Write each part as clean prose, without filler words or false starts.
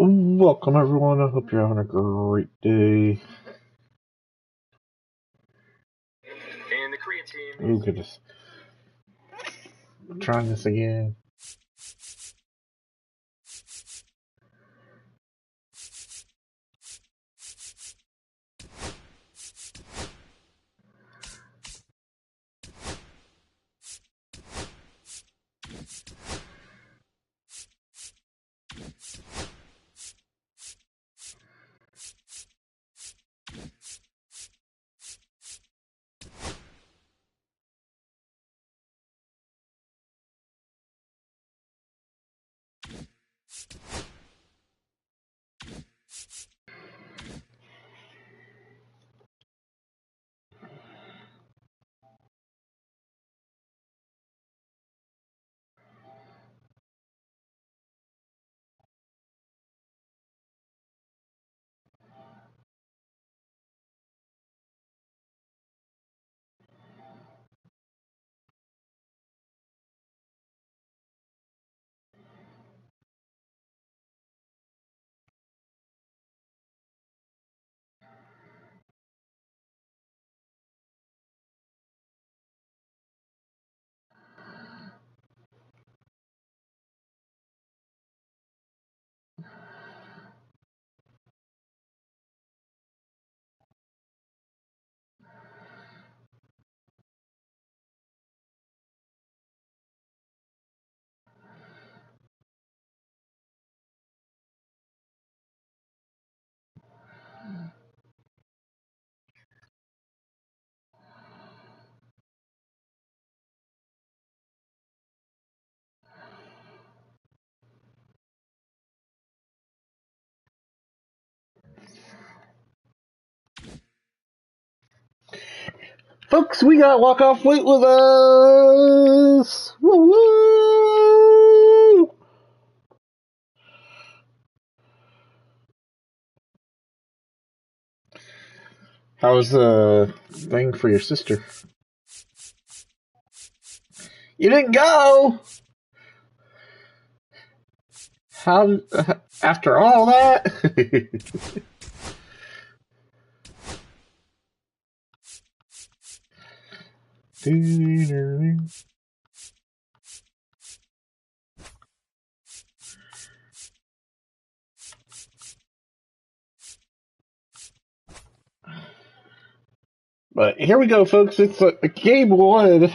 Welcome everyone, I hope you're having a great day. And the Korea team. Oh goodness. I'm trying this again. Folks, we got Walk Off Weight with us! Woo-woo! How's the thing for your sister? You didn't go! How, after all that? But here we go, folks. It's a game one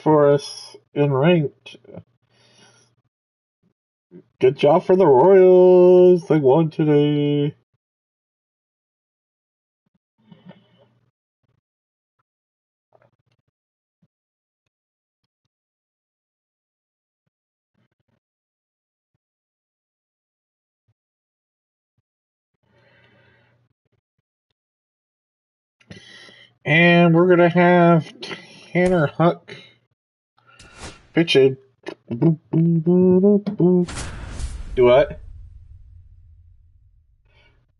for us in ranked. Good job for the Royals. They won today. And we're going to have Tanner Huck pitching. Do what?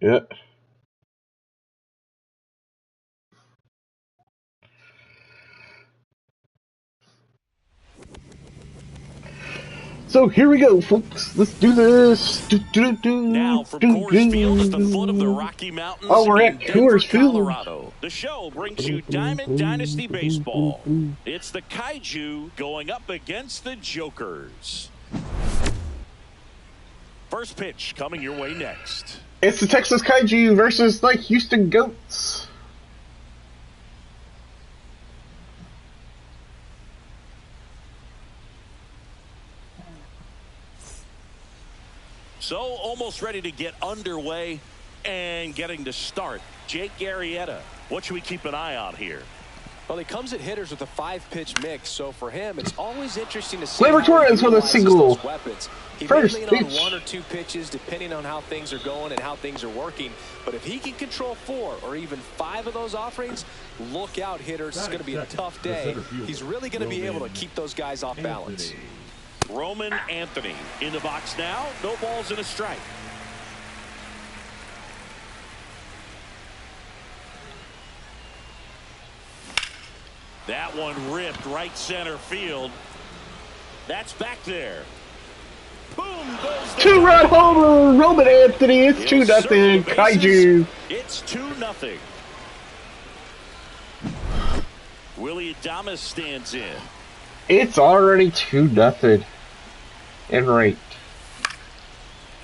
Yep. So here we go, folks. Let's do this. Now from Coors Field at the foot of the Rocky Mountains we're in at Denver, Coors Field, Colorado. The show brings you Diamond Dynasty Baseball. It's the Kaiju going up against the Jokers. First pitch coming your way next. It's the Texas Kaiju versus the Houston Goats. So almost ready to get underway and getting to start. Jake Arrieta, what should we keep an eye on here? Well, he comes at hitters with a 5-pitch mix, so for him, it's always interesting to see. Gleyber Torres with a single. He First may lean on 1 or 2 pitches, depending on how things are going and how things are working. But if he can control 4 or even 5 of those offerings, look out, hitters. It's going to be a tough day. He's really going to be able to keep those guys off balance. Roman Anthony in the box now. No balls and a strike. That one ripped right center field. That's back there. Boom, 2-run homer, Roman Anthony. It's 2-0. Kaiju. It's 2-0. Willie Adames stands in. It's already 2-0 in rate.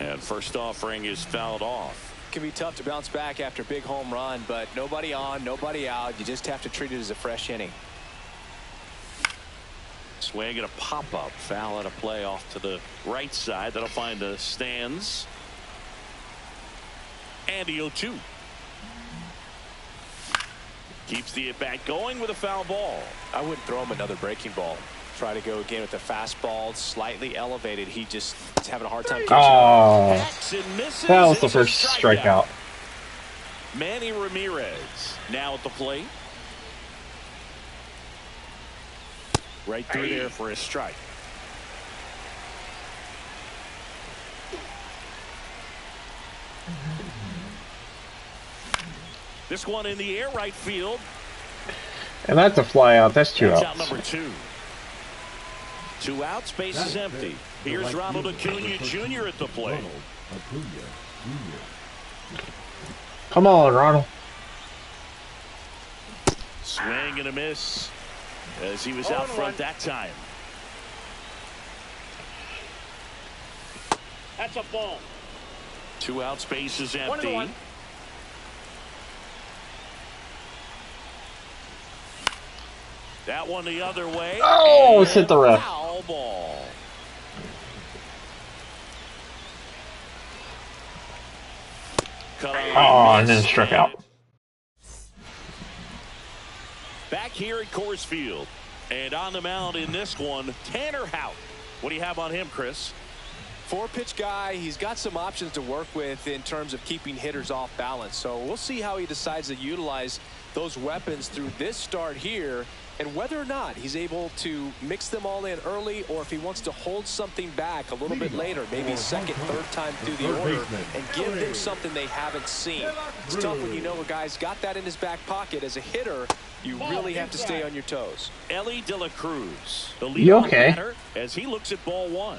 And first offering is fouled off. It can be tough to bounce back after a big home run, but nobody on, nobody out. You just have to treat it as a fresh inning. Swing and a pop-up. Foul at a play off to the right side. That'll find the stands. And the 0-2. Keeps the at-bat going with a foul ball. I wouldn't throw him another breaking ball. Try to go again with the fastball, slightly elevated. He just is having a hard time catching up. That was the first strikeout. Manny Ramirez now at the plate. Right through there for a strike. This one in the air, right field. And that's a fly out. That's 2 outs. Out number 2. 2 outs, base is empty. Here's Ronald Acuna Jr. at the plate. Come on, Ronald. Swing and a miss as he was out front that time. That's a ball. 2 outs, base is empty. 1-1. That one the other way. Oh, it's hit the ref. Foul ball. And then struck out. Back here at Coors Field. And on the mound in this one, Tanner Houck. What do you have on him, Chris? 4-pitch guy. He's got some options to work with in terms of keeping hitters off balance. So we'll see how he decides to utilize those weapons through this start here, and whether or not he's able to mix them all in early, or if he wants to hold something back a little bit later, maybe second, third time through the order, and give them something they haven't seen. It's tough when you know a guy's got that in his back pocket. As a hitter, you really have to stay on your toes. Ellie De La Cruz, the lead you okay? batter, as he looks at ball 1.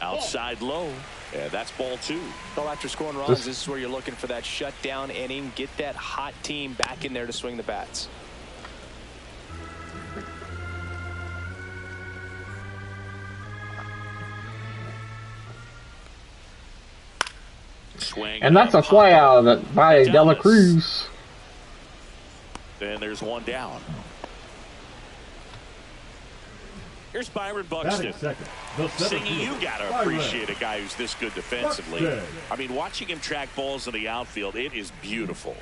Outside low. Yeah, that's ball 2. Well, after scoring runs, this is where you're looking for that shutdown inning. Get that hot team back in there to swing the bats. Swing. And that's a fly out by De La Cruz. And there's one down. Here's Byron Buxton. Singing, you got to appreciate a guy who's this good defensively. I mean, watching him track balls in the outfield, it is beautiful.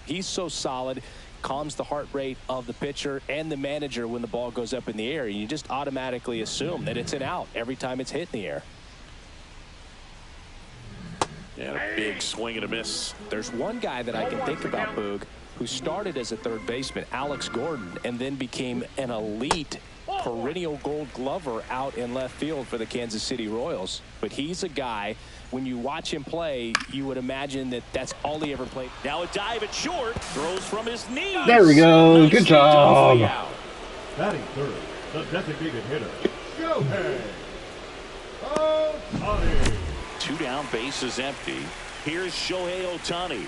He's so solid, calms the heart rate of the pitcher and the manager when the ball goes up in the air. You just automatically assume that it's an out every time it's hit in the air. And a big swing and a miss. There's one guy that I can think about, Boog, who started as a third baseman, Alex Gordon, and then became an elite perennial Gold Glover out in left field for the Kansas City Royals. But he's a guy, when you watch him play, you would imagine that that's all he ever played. Now a dive at short, throws from his knees. There we go. Nice. Good job. Batting third, the designated hitter, Shohei Ohtani. 2 down, bases empty. Here's Shohei Ohtani.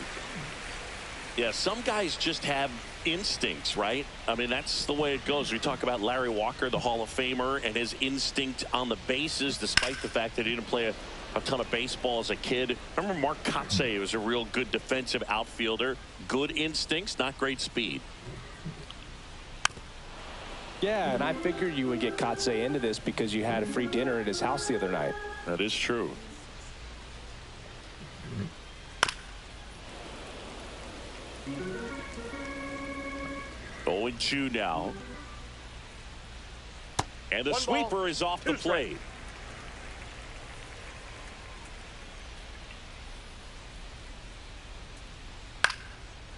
Yeah, some guys just have instincts, right? I mean, that's the way it goes. We talk about Larry Walker, the Hall of Famer, and his instinct on the bases, despite the fact that he didn't play a ton of baseball as a kid. Remember Mark Kotsay was a real good defensive outfielder. Good instincts, not great speed. Yeah, and I figured you would get Kotsay into this because you had a free dinner at his house the other night. That is true. Going 2 now. And the sweeper is off the plate.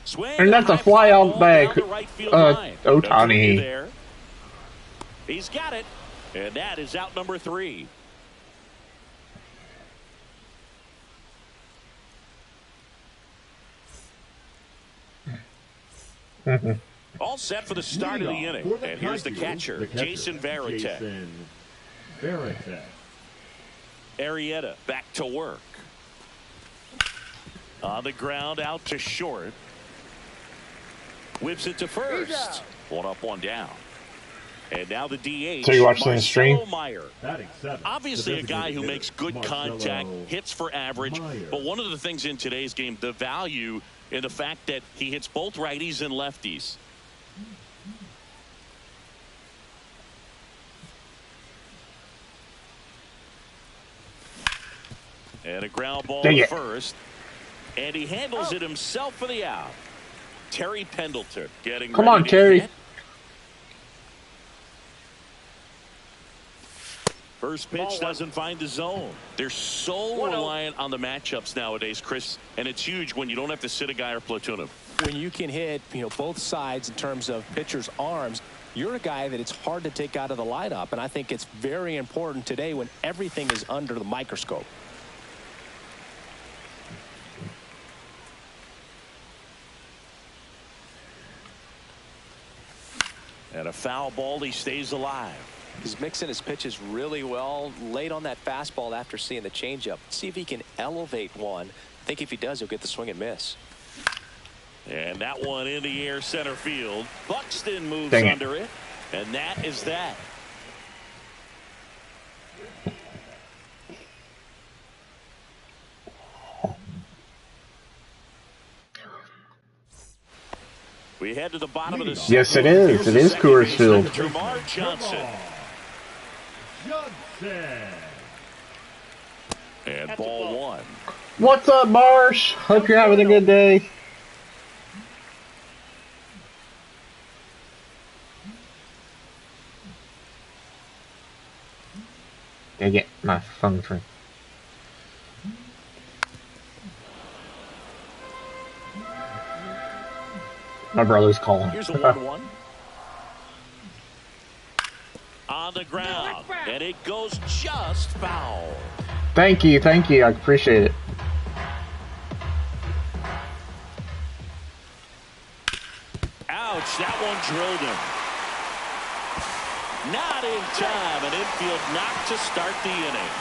Swing. And that's a fly out by Ohtani. There. He's got it. And that is out number 3. All set for the start of the inning. And here's the catcher, Jason Varitek. Arrieta back to work. On the ground, out to short. Whips it to first. One up, one down. And now the DH. So you're watching the stream? Obviously a guy who makes good contact, hits for average. But one of the things in today's game, the value in the fact that he hits both righties and lefties. And a ground ball to first. And he handles it himself for the out. Terry Pendleton getting Come on, Terry. Hit. First pitch doesn't find the zone. They're so reliant on the matchups nowadays, Chris, and it's huge when you don't have to sit a guy or platoon him. When you can hit, both sides in terms of pitchers' arms, you're a guy that it's hard to take out of the lineup, and I think it's very important today when everything is under the microscope. And a foul ball, he stays alive. He's mixing his pitches really well, late on that fastball after seeing the changeup. See if he can elevate one. I think if he does, he'll get the swing and miss. And that one in the air center field. Buxton moves under it. And that is that. We head to the bottom of the seventh. Yes, it is. It is Coors Field. Jamar Johnson. And ball one. What's up, Marsh? Hope you're having a good day. Dang it, my phone tree. My brother's calling. Here's a 1-1. On the ground, and it goes just foul. Thank you, I appreciate it. Ouch, that one drilled him. Not in time, an infield knock to start the inning.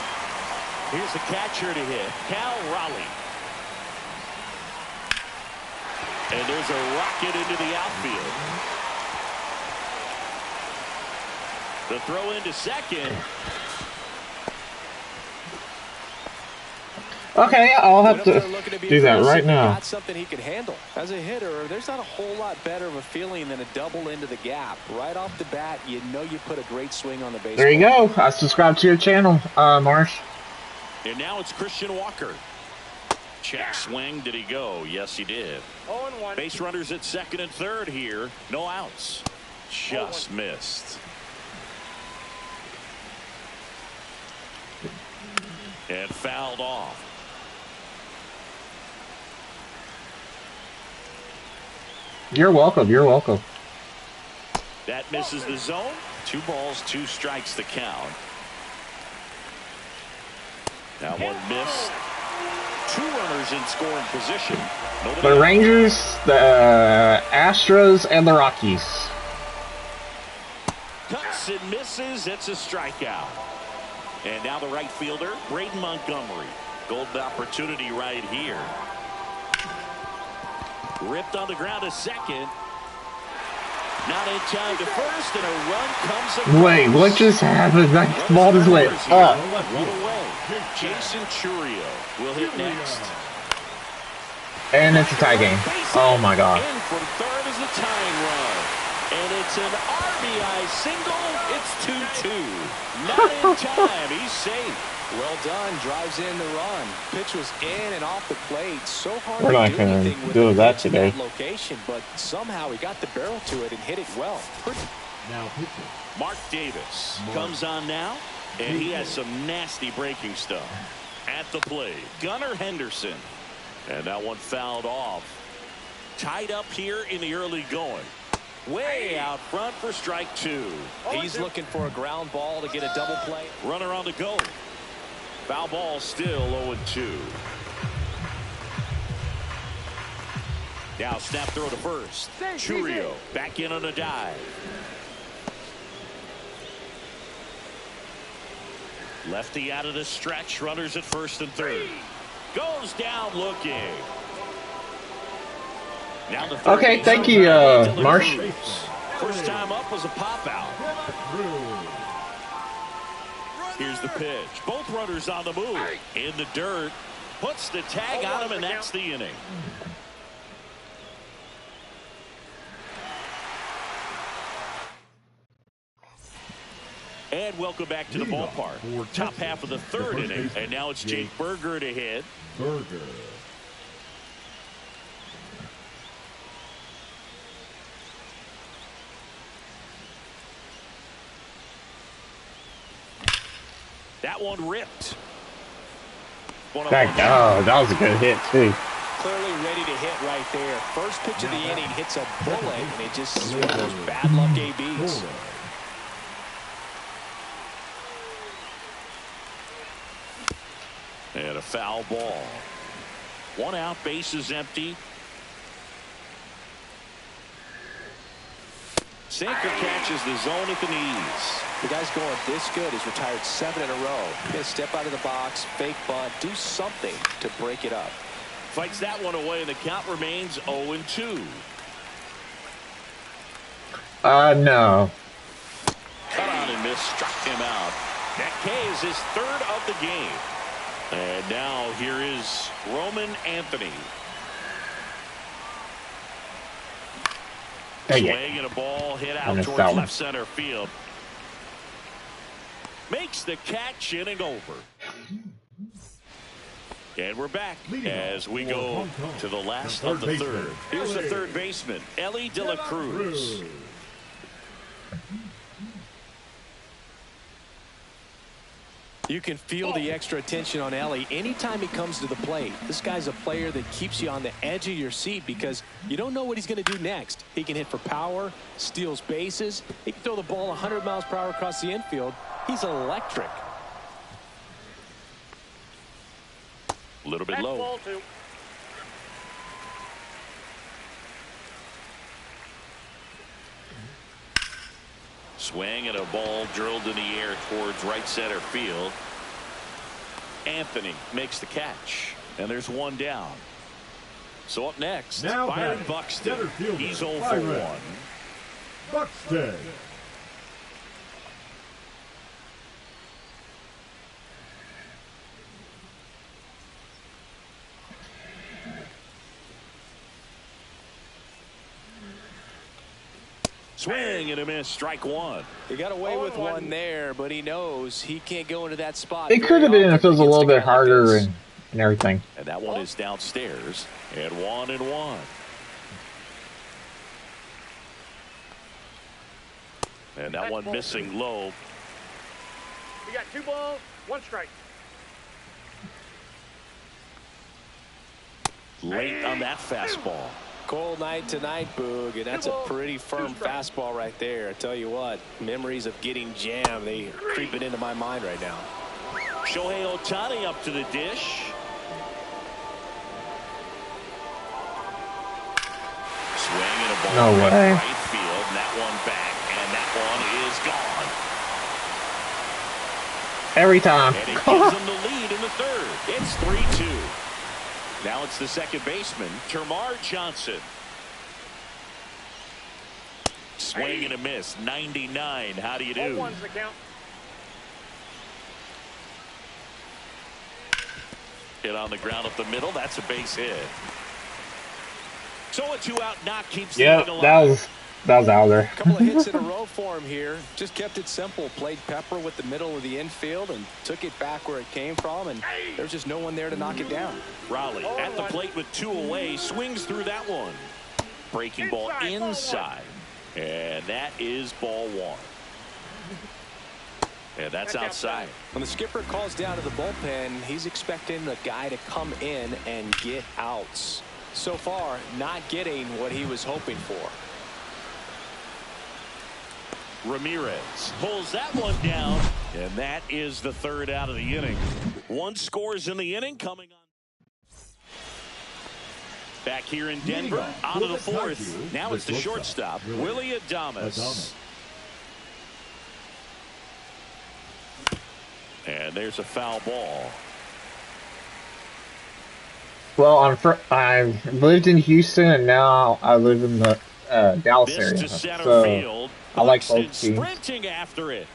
Here's the catcher to hit, Cal Raleigh. And there's a rocket into the outfield. The throw into second. Okay, I'll have to do that right now. Got something he can handle. As a hitter, there's not a whole lot better of a feeling than a double into the gap. Right off the bat, you know you put a great swing on the baseball. There you go. I subscribe to your channel, Marsh. And now it's Christian Walker. Check swing. Did he go? Yes, he did. 0-1. Base runners at second and third here. No outs. Just missed. And fouled off. You're welcome. You're welcome. That misses the zone. 2 balls, 2 strikes the count. That one missed. 2 runners in scoring position. The Rangers, the Astros, and the Rockies. Cuts and misses. It's a strikeout. And now the right fielder, Braden Montgomery. Golden opportunity right here. Ripped on the ground to second. Not in time to first, and a run comes across. Wait, what just happened? That ball just went up. Run away. Jason Churio will hit next. And it's a tie game. Oh my God. In from third is the tying run. And it's an RBI single. It's 2-2. Not in time. He's safe. Well done. Drives in the run. Pitch was in and off the plate. So hard We're to not do gonna anything with do the that pitch in today. that location, but somehow he got the barrel to it and hit it well. Now pitching. Mark Davis comes on now, and he has some nasty breaking stuff. At the plate, Gunnar Henderson. And that one fouled off. Tied up here in the early going. Way out front for strike 2. He's looking for a ground ball to get a double play. Runner on the go. Foul ball still 0-2. Now snap throw to first. Churio back in on a dive. Lefty out of the stretch. Runners at first and third. Goes down looking. Now the third Okay, thank you, Marsh. First time up was a pop out. Here's the pitch. Both runners on the move. In the dirt. Puts the tag on him, and that's the inning. And welcome back to the ballpark. Top half of the third inning, and now it's Jake Burger to hit. Burger. That one ripped. That was a good hit, too. Clearly ready to hit right there. First pitch of the inning hits a bullet, and it just is one of those bad luck ABs. And a foul ball. 1 out, bases empty. Sinker catches the zone at the knees. The guy's going this good. He's retired 7 in a row. He'll step out of the box, fake bunt, do something to break it up. Fights that one away, and the count remains 0-2. No. Cut on and miss, struck him out. That K is his third of the game. And now here is Roman Anthony. Swing and a ball hit out towards left center field. Makes the catch, inning over. And we're back as we go to the last of the third. Here's the third baseman, Ellie De La Cruz. You can feel the extra attention on Ellie anytime he comes to the plate. This guy's a player that keeps you on the edge of your seat because you don't know what he's going to do next. He can hit for power, steals bases. He can throw the ball 100 miles per hour across the infield. He's electric. A little bit low. Swing and a ball drilled in the air towards right center field. Anthony makes the catch, and there's one down. So up next, now Byron Buxton. He's 0 for 1. Buxton. Swing and a miss, strike one. He got away with one there, but he knows he can't go into that spot. It could have been if it was a little bit harder and everything. And that one is downstairs. And 1-1. And that one missing low. We got 2 balls, 1 strike. Late on that fastball. Cold night tonight, Boog, and that's a pretty firm fastball right there. I tell you what, memories of getting jammed, they are creeping into my mind right now. Shohei Ohtani up to the dish. Swing and a ball No way. right field, and that one back, and that one is gone. Every time. And it gives them the lead in the third. It's 3-2. Now it's the second baseman, Termarr Johnson. Swing and a miss, 99. How do you do? 1-1's the count. Hit on the ground up the middle. That's a base hit. So a 2-out knock keeps Yeah, the alive. that was out there. A couple of hits in a row for him here. Just kept it simple. Played pepper with the middle of the infield and took it back where it came from, and there's just no one there to knock it down. Raleigh at the plate with 2 away, swings through that one. Breaking ball inside, and that is ball 1. And that's outside. When the skipper calls down to the bullpen, he's expecting the guy to come in and get outs. So far, not getting what he was hoping for. Ramirez pulls that one down, and that is the third out of the inning. 1 scores in the inning coming on. Back here in Denver, on to the fourth. Now it's the shortstop, Willie Adames. And there's a foul ball. Well, I've lived in Houston, and now I live in the Dallas area. To center so field. I like both teams. Sprinting after it.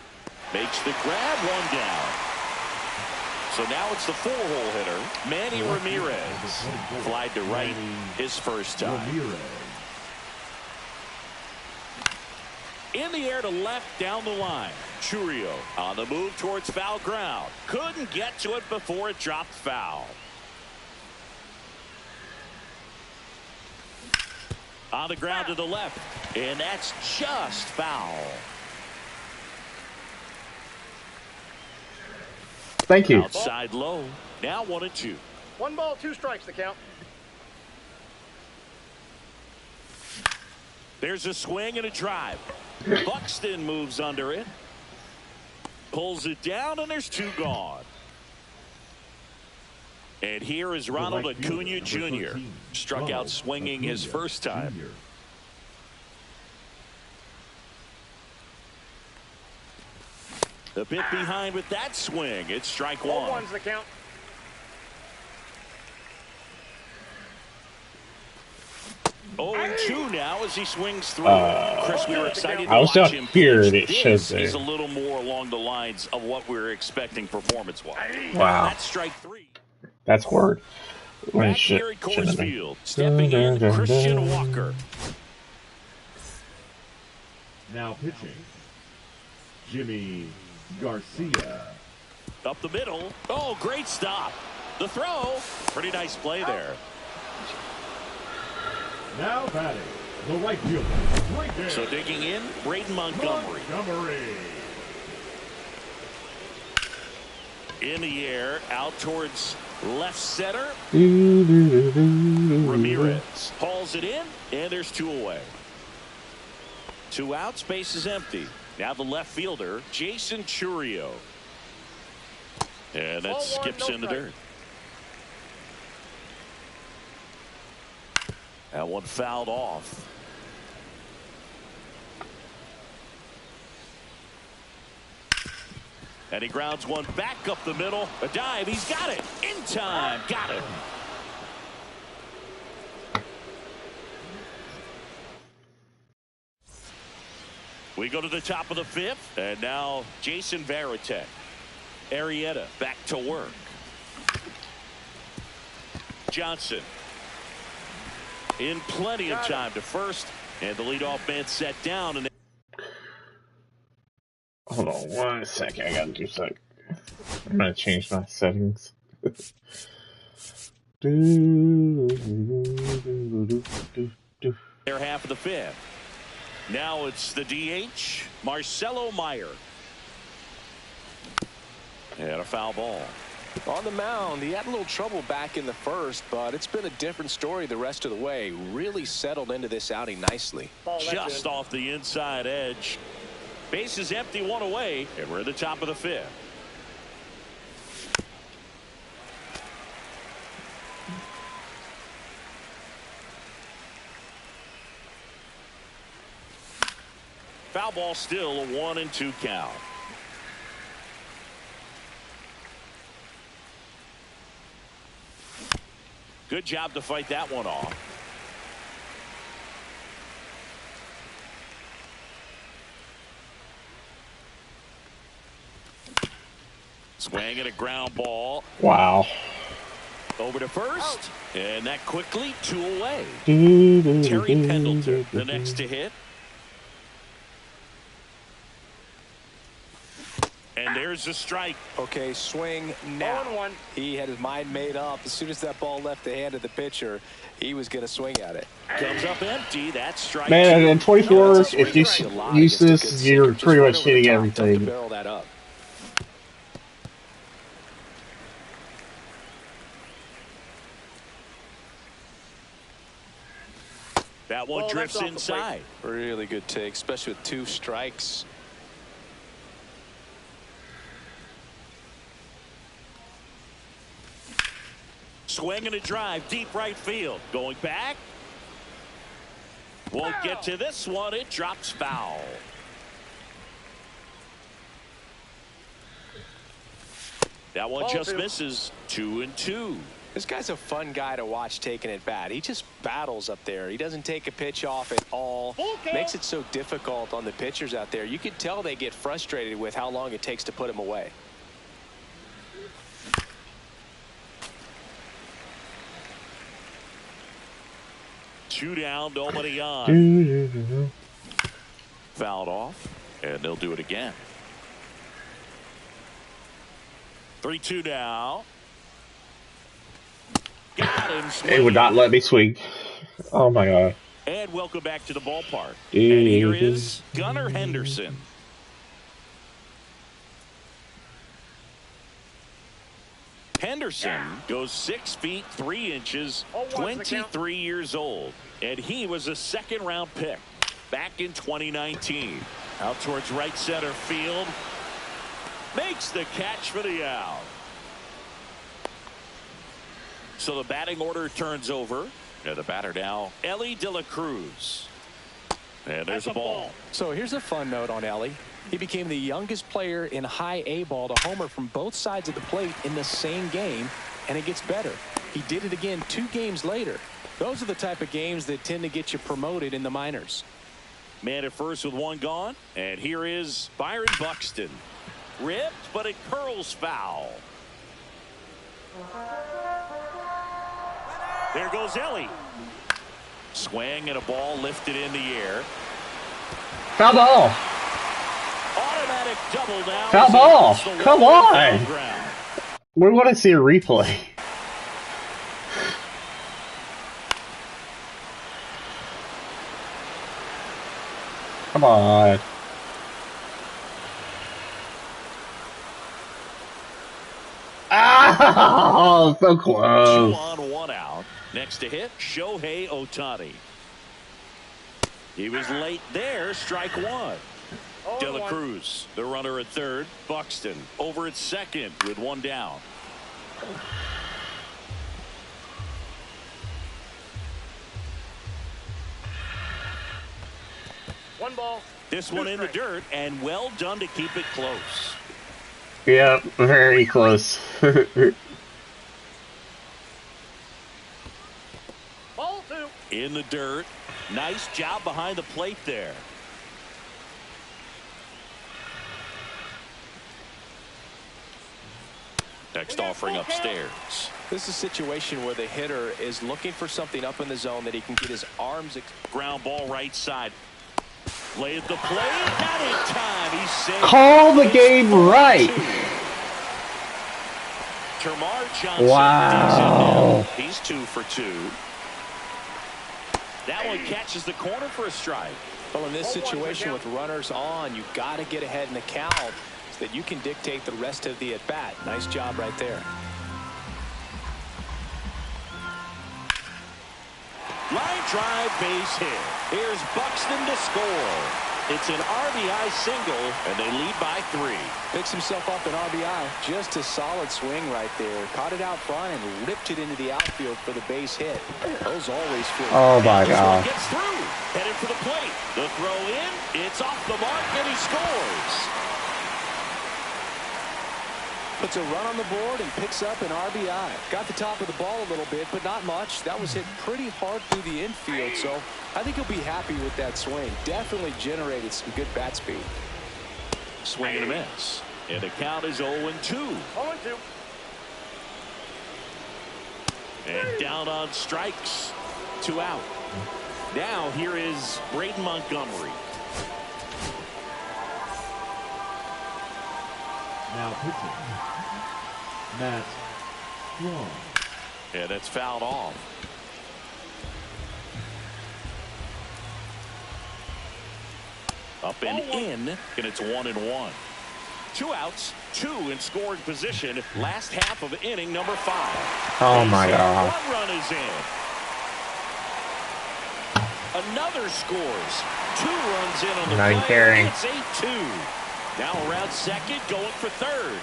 Makes the grab, one down. So now it's the four-hole hitter, Manny Ramirez. Flied to right his first time. In the air to left down the line. Churio on the move towards foul ground. Couldn't get to it before it dropped foul. On the ground to the left. And that's just foul. Thank you. Outside low. Now 1-2. 1 ball, 2 strikes to count. There's a swing and a drive. Buxton moves under it. Pulls it down, and there's 2 gone. And here is Ronald Acuna Jr. Struck out swinging his first time. A bit behind with that swing. It's strike 1. 1's the count. Oh, and 2 now as he swings through. Chris, we were excited to I was watch down him here. pitch. It shows there. He's a little more along the lines of what we were expecting performance-wise. Wow. That's strike 3. That's hard. Back here at Coors Field, stepping in, Christian Walker. Now pitching, Jimmy Garcia. Up the middle. Oh, great stop. The throw. Pretty nice play there. Now batting, the right fielder, right there. So digging in, Braden Montgomery. In the air, out towards left center. Ramirez hauls it in, and there's 2 away. 2 outs, base is empty. Now the left fielder, Jason Churio. And that skips in the dirt. That one fouled off. And he grounds one back up the middle. A dive. He's got it. In time. Got it. We go to the top of the 5th. And now Jason Varitek. Arrieta back to work. Johnson. In plenty of time to first. And the leadoff man set down. And Hold on 1 second. I gotta do something. I'm gonna change my settings. They're half of the 5th. Now it's the DH, Marcelo Meyer. And a foul ball. On the mound, he had a little trouble back in the first, but it's been a different story the rest of the way. Really settled into this outing nicely. Just off the inside edge. Base is empty, 1 away, and we're at the top of the 5th. Foul ball, still a 1-2 count. Good job to fight that one off. Swing and a ground ball. Wow. Over to first. And that quickly 2 away. Terry Pendleton, the next to hit. And there's a strike. Okay, swing now. 0-1. He had his mind made up. As soon as that ball left the hand of the pitcher, he was going to swing at it. Comes up empty. That's strike 2. Man, in 24, if you use this, you're pretty much hitting everything. Barrel that up. That one drifts inside. Really good take, especially with 2 strikes. Swing and a drive, deep right field. Going back. Won't get to this one. It drops foul. That one just misses. 2-2. This guy's a fun guy to watch taking at bat. He just battles up there. He doesn't take a pitch off at all. Makes it so difficult on the pitchers out there. You can tell they get frustrated with how long it takes to put him away. Two down, nobody on. Fouled off, and they'll do it again. 3-2 now. Got him. It would not let me swing. Oh my god. And welcome back to the ballpark. And here is Gunnar Henderson. Henderson goes 6 feet 3 inches, 23 years old, and he was a second-round pick back in 2019. Out towards right center field, makes the catch for the out. So the batting order turns over, and the batter now, Ellie De La Cruz. And there's a ball. So here's a fun note on Ellie. He became the youngest player in high A ball to homer from both sides of the plate in the same game, and it gets better. He did it again 2 games later. Those are the type of games that tend to get you promoted in the minors. Man at first with 1 gone, and here is Byron Buxton. Ripped, but it curls foul. There goes Ellie. Swing and a ball lifted in the air. Foul ball. Automatic double now. Foul ball. Come on. We want to see a replay. Come on. Ah, so close. 2 on 1 out. Next to hit, Shohei Ohtani. He was late there, strike 1. De La Cruz, the runner at third. Buxton over at second with 1 down. One ball. This one in the dirt, and well done to keep it close. Yep, very close. Ball 2. In the dirt. Nice job behind the plate there. Next offering upstairs. This is a situation where the hitter is looking for something up in the zone that he can get his arms. Ground ball right side. Lay at the plate. Not in time. He's safe. Call the game right. Termarr Johnson. Wow. He's 2 for 2. That one catches the corner for a strike. Well, in this situation with runners on, you got to get ahead in the count so that you can dictate the rest of the at-bat. Nice job right there. Line drive, base hit. Here's Buxton to score. It's an RBI single, and they lead by 3. Picks himself up an RBI. Just a solid swing right there. Caught it out front and ripped it into the outfield for the base hit. Those always feel. Oh my God. Gets through. Headed for the plate. The throw in. It's off the mark, and he scores. Puts a run on the board and picks up an RBI. Got the top of the ball a little bit, but not much. That was hit pretty hard through the infield, so I think he'll be happy with that swing. Definitely generated some good bat speed. Swing and a miss. And the count is 0-2. 0-2. And down on strikes. 2 out. Now here is Braden Montgomery. Now pitching. Matt Strong. And it's fouled off. Up and in, and it's 1-1. 2 outs, 2 in scoring position. Last half of inning number 5. Oh my God. 1 run is in. Another scores. 2 runs in on the Not play. caring. It's 8-2. Now around second, going for third.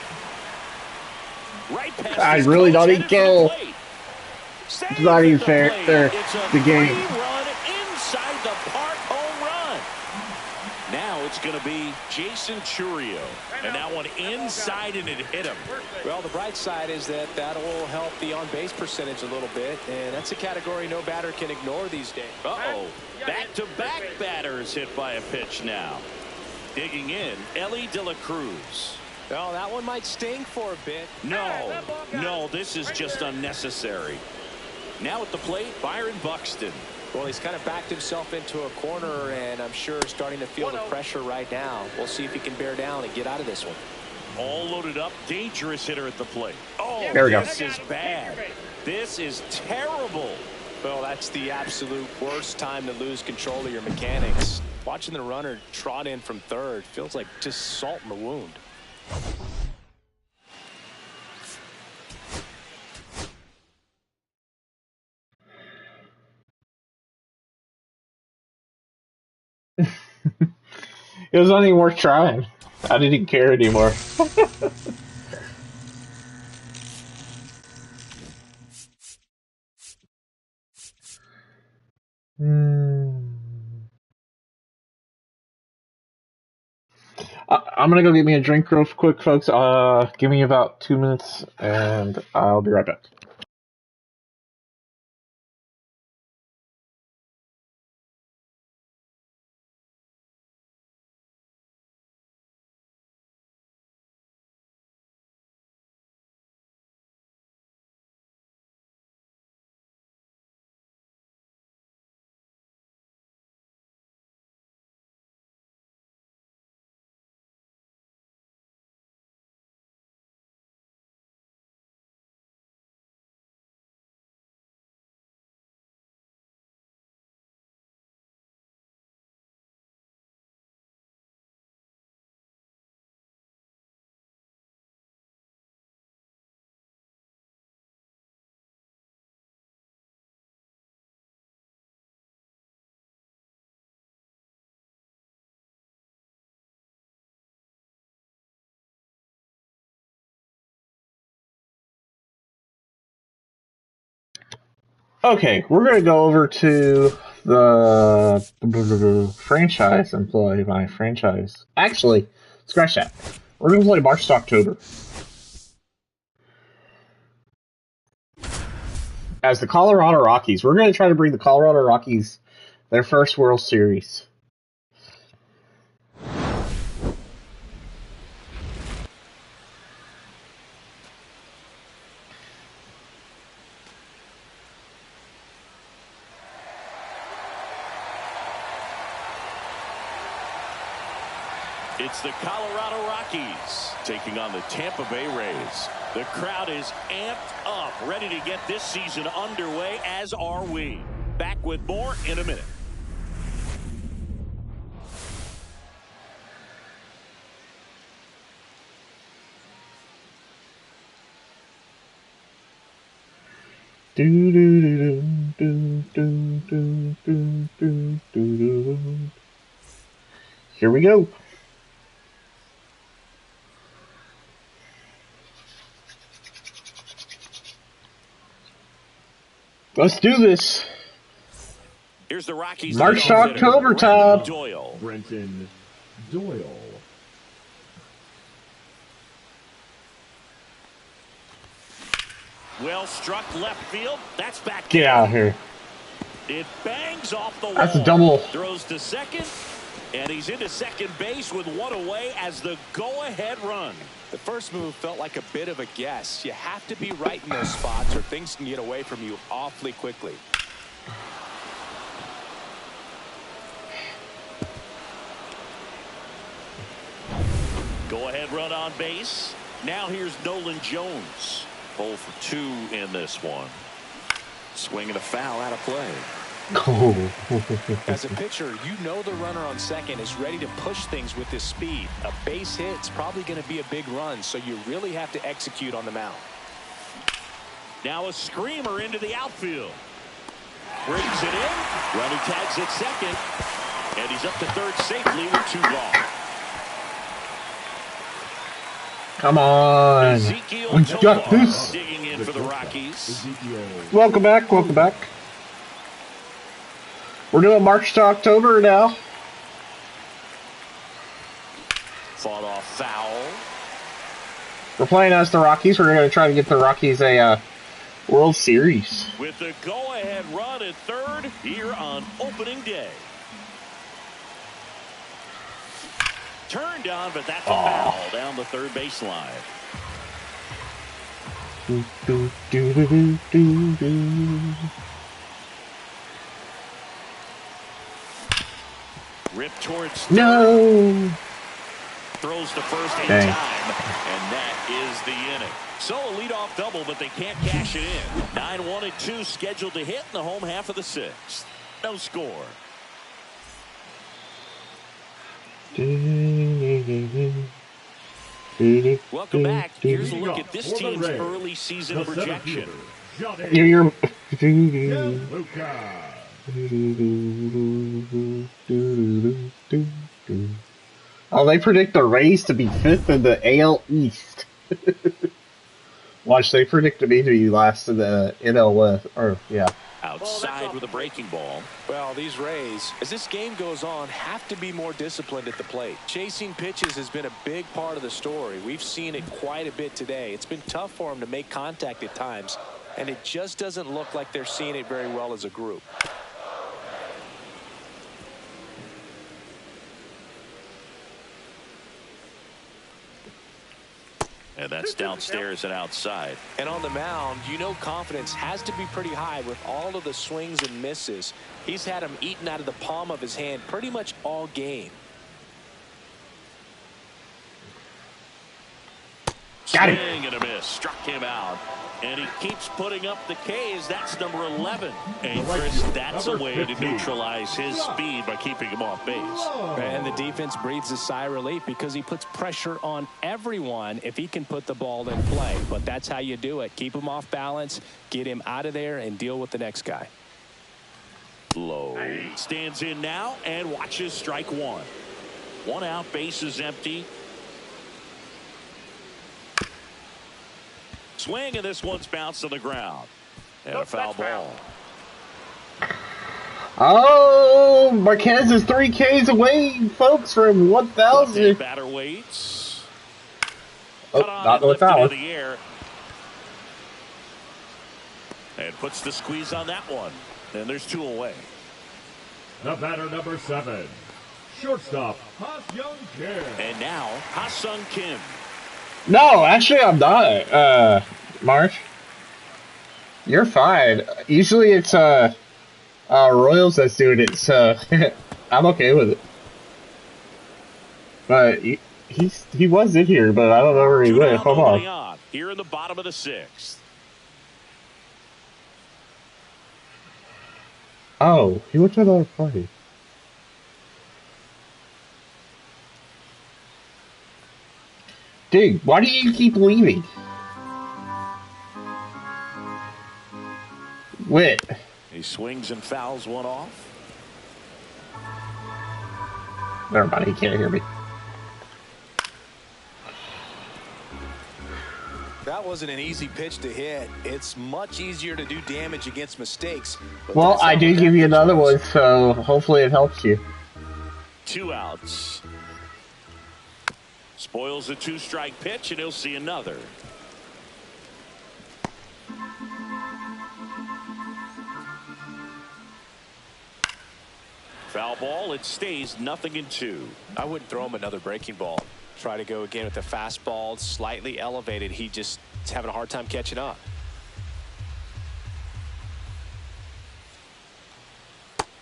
Right past I his really coach, don't headed care. for the plate. It's not even fair. It's a The game. three-run inside the park home run. Now it's going to be Jason Churio. And that one inside, and it hit him. Well, the bright side is that will help the on-base percentage a little bit, and that's a category no batter can ignore these days. Uh-oh. Back-to-back batters hit by a pitch now. Digging in, Ellie De La Cruz. Well, that one might sting for a bit. No, this is just unnecessary. Now at the plate, Byron Buxton. Well, he's kind of backed himself into a corner, and I'm sure starting to feel the pressure right now. We'll see if he can bear down and get out of this one. All loaded up, dangerous hitter at the plate. Oh, there we go. This is bad. This is terrible. Well, that's the absolute worst time to lose control of your mechanics. Watching the runner trot in from third feels like just salt in the wound. It was not even worth trying. I didn't care anymore. I'm gonna go get me a drink real quick, folks. Give me about 2 minutes, and I'll be right back. Okay, we're going to go over to the franchise and play my franchise. Actually, scratch that. We're going to play March to October. As the Colorado Rockies. We're going to try to bring the Colorado Rockies their first World Series. It's the Colorado Rockies taking on the Tampa Bay Rays. The crowd is amped up, ready to get this season underway, as are we. Back with more in a minute. Do do do do do do do do do do. Here we go. Let's do this. Here's the Rockies. March to October, Tom. Brenton Doyle. Well struck left field. That's back. Get out of here. It bangs off the wall. That's a double. Throws to second, and he's into second base with one away as the go-ahead run. The first move felt like a bit of a guess. You have to be right in those spots or things can get away from you awfully quickly. Go-ahead run on base. Now here's Nolan Jones. 0 for 2 in this one. Swinging a foul out of play. As a pitcher, you know the runner on second is ready to push things with his speed. A base hit is probably going to be a big run, so you really have to execute on the mound. Now a screamer into the outfield. Brings it in. Runner tags at second. And he's up to third safely with 2 gone. Come on. Ezekiel We got this. Digging in in for the Rockies. Welcome back. Welcome back. We're doing March to October now. Fought off foul. We're playing as the Rockies. We're going to try to get the Rockies a World Series. With the go-ahead run at third here on opening day. Turned on, but that's a foul down the third baseline. Ripped towards third. No. Throws to first in time, and that is the inning. So a leadoff double, but they can't cash it in. 9-1 and 2 scheduled to hit in the home half of the sixth. No score. Welcome back. Here's a look at this team's early season projection. Oh, they predict the Rays to be 5th in the AL East. Watch, they predicted me to be last in the NL West. Or, yeah. Outside with a breaking ball. Well, these Rays, as this game goes on, have to be more disciplined at the plate. Chasing pitches has been a big part of the story. We've seen it quite a bit today. It's been tough for them to make contact at times, and it just doesn't look like they're seeing it very well as a group. And that's downstairs and outside. And on the mound, you know confidence has to be pretty high with all of the swings and misses. He's had them eaten out of the palm of his hand pretty much all game. Got it. Swing and a miss. Struck him out. And he keeps putting up the Ks. That's number 11. And Chris, that's a way to neutralize his speed by keeping him off base. And the defense breathes a sigh of relief because he puts pressure on everyone if he can put the ball in play. But that's how you do it. Keep him off balance, get him out of there, and deal with the next guy. Low. Stands in now and watches strike one. One out, base is empty. Swing, and this one's bounced to the ground. And a foul ball. Oh, Marquez is 3 Ks away, folks, from 1,000. Batter waits. Oh, not with that one. The air. And puts the squeeze on that one. And there's 2 away. The batter, number 7. Shortstop, Ha-Sung Kim. And now, Ha-Sung Kim. No, actually, I'm not, Marsh. You're fine. Usually it's, Royals that's doing it, so I'm okay with it. But he was in here, but I don't know where he went. Hold on. Here in the bottom of the 6th. Oh, he went to another party. Dude, why do you keep leaving? Wait. He swings and fouls one off. Never mind, he can't hear me. That wasn't an easy pitch to hit. It's much easier to do damage against mistakes. Well, I did give you another one, so hopefully it helps you. 2 outs. Spoils a 2-strike pitch, and he'll see another. Foul ball. It stays 0-2. I wouldn't throw him another breaking ball. Try to go again with the fastball, slightly elevated. He just is having a hard time catching up.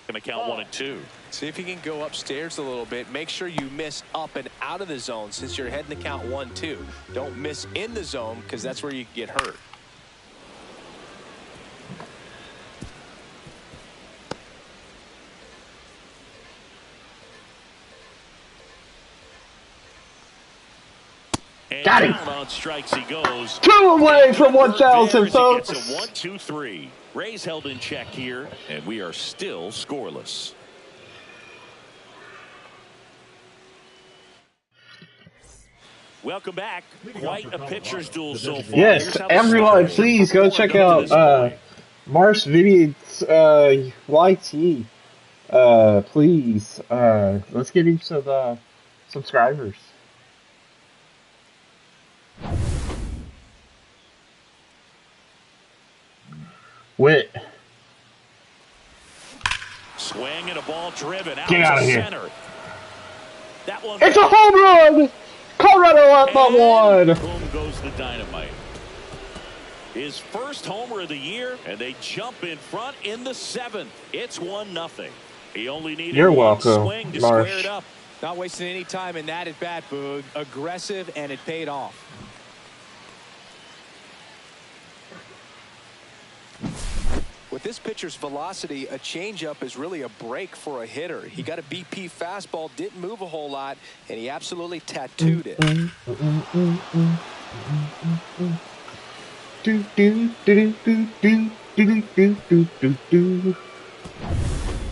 Going to count 1-2. See if you can go upstairs a little bit. Make sure you miss up and out of the zone since you're heading to count 1-2. Don't miss in the zone because that's where you get hurt. Got him. On strikes he goes. 2 away from 1,000, folks. It's a 1-2-3. Rays held in check here, and we are still scoreless. Welcome back. Quite a pitcher's duel so far. Yes, everyone, please go check out Marsh Video's YT. Please. Let's get him some subscribers. Wit. Swing and a ball driven out Get out of to here. center. That one. It's a home run! Colorado up by one! Boom goes the dynamite. His first homer of the year, and they jump in front in the 7th. It's 1-0. He only needed one swing to square it up. Not wasting any time in that at bat, Boog. Aggressive, and it paid off. With this pitcher's velocity, a changeup is really a break for a hitter. He got a BP fastball, didn't move a whole lot, and he absolutely tattooed it.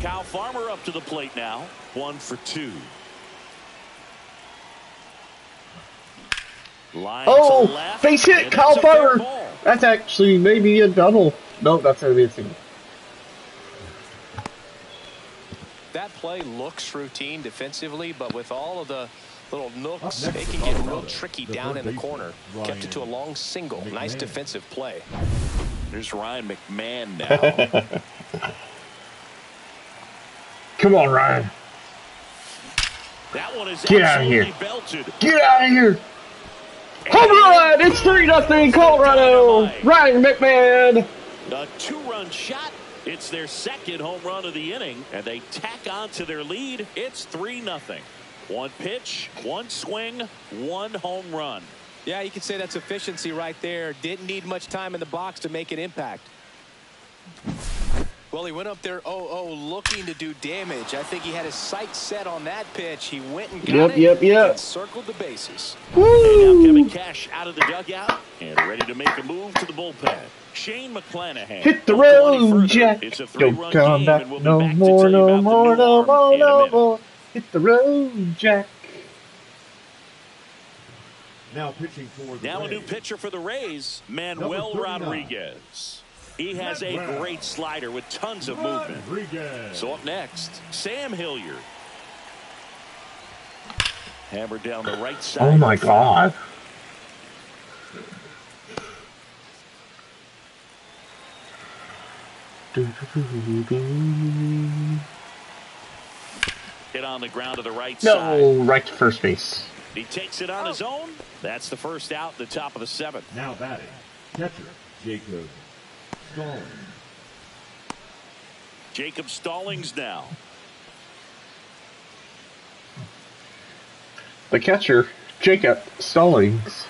Kyle Farmer up to the plate now. 1 for 2. Line Oh, to left, face hit, Kyle Farmer. That's actually maybe a double. Nope, that's going to be a single. That play looks routine defensively, but with all of the little nooks, they can get real tricky down in the corner. Kept it to a long single. Nice defensive play. There's Ryan McMahon now. Come on, Ryan. That one is Get out of here. belted. Get out of here. Home run! It's 3-0 Colorado. Ryan McMahon. A 2-run shot. It's their second home run of the inning, and they tack on to their lead. It's 3-0. One pitch, one swing, one home run. Yeah, you could say that's efficiency right there. Didn't need much time in the box to make an impact. Well, he went up there 0-0 looking to do damage. I think he had his sights set on that pitch. He went and got it and circled the bases. And now Kevin Cash out of the dugout and ready to make a move to the bullpen. Shane McClanahan. Hit the road, Jack. Don't come back no more, no more, no more, no more. Hit the road, Jack. Now pitching for the Now Rays. a new pitcher for the Rays, Manuel Rodriguez. He has a great slider with tons of movement. So up next, Sam Hilliard. Hammered down the right side. Oh my God. Hit on the ground to the right No, side. right to first base. He takes it on his own. That's the first out, the top of the 7th. Now batting, catcher Jacob Stallings. Jacob Stallings now. The catcher, Jacob Stallings.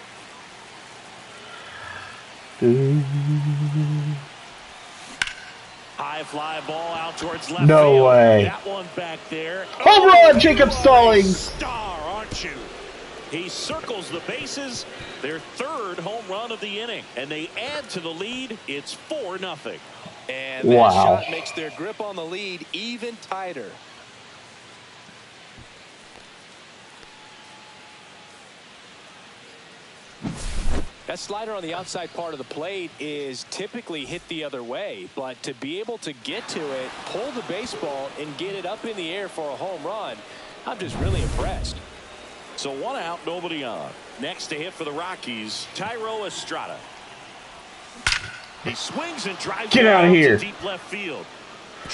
High fly ball out towards left No field. way. That one back there. Home run, Jacob Stallings. Star, aren't you? He circles the bases. Their 3rd home run of the inning. And they add to the lead. It's 4-0. And that shot makes their grip on the lead even tighter. That slider on the outside part of the plate is typically hit the other way, but to be able to get to it, pull the baseball, and get it up in the air for a home run, I'm just really impressed. So 1 out, nobody on. Next to hit for the Rockies, Tyro Estrada. He swings and drives. Get out of here. Deep left field.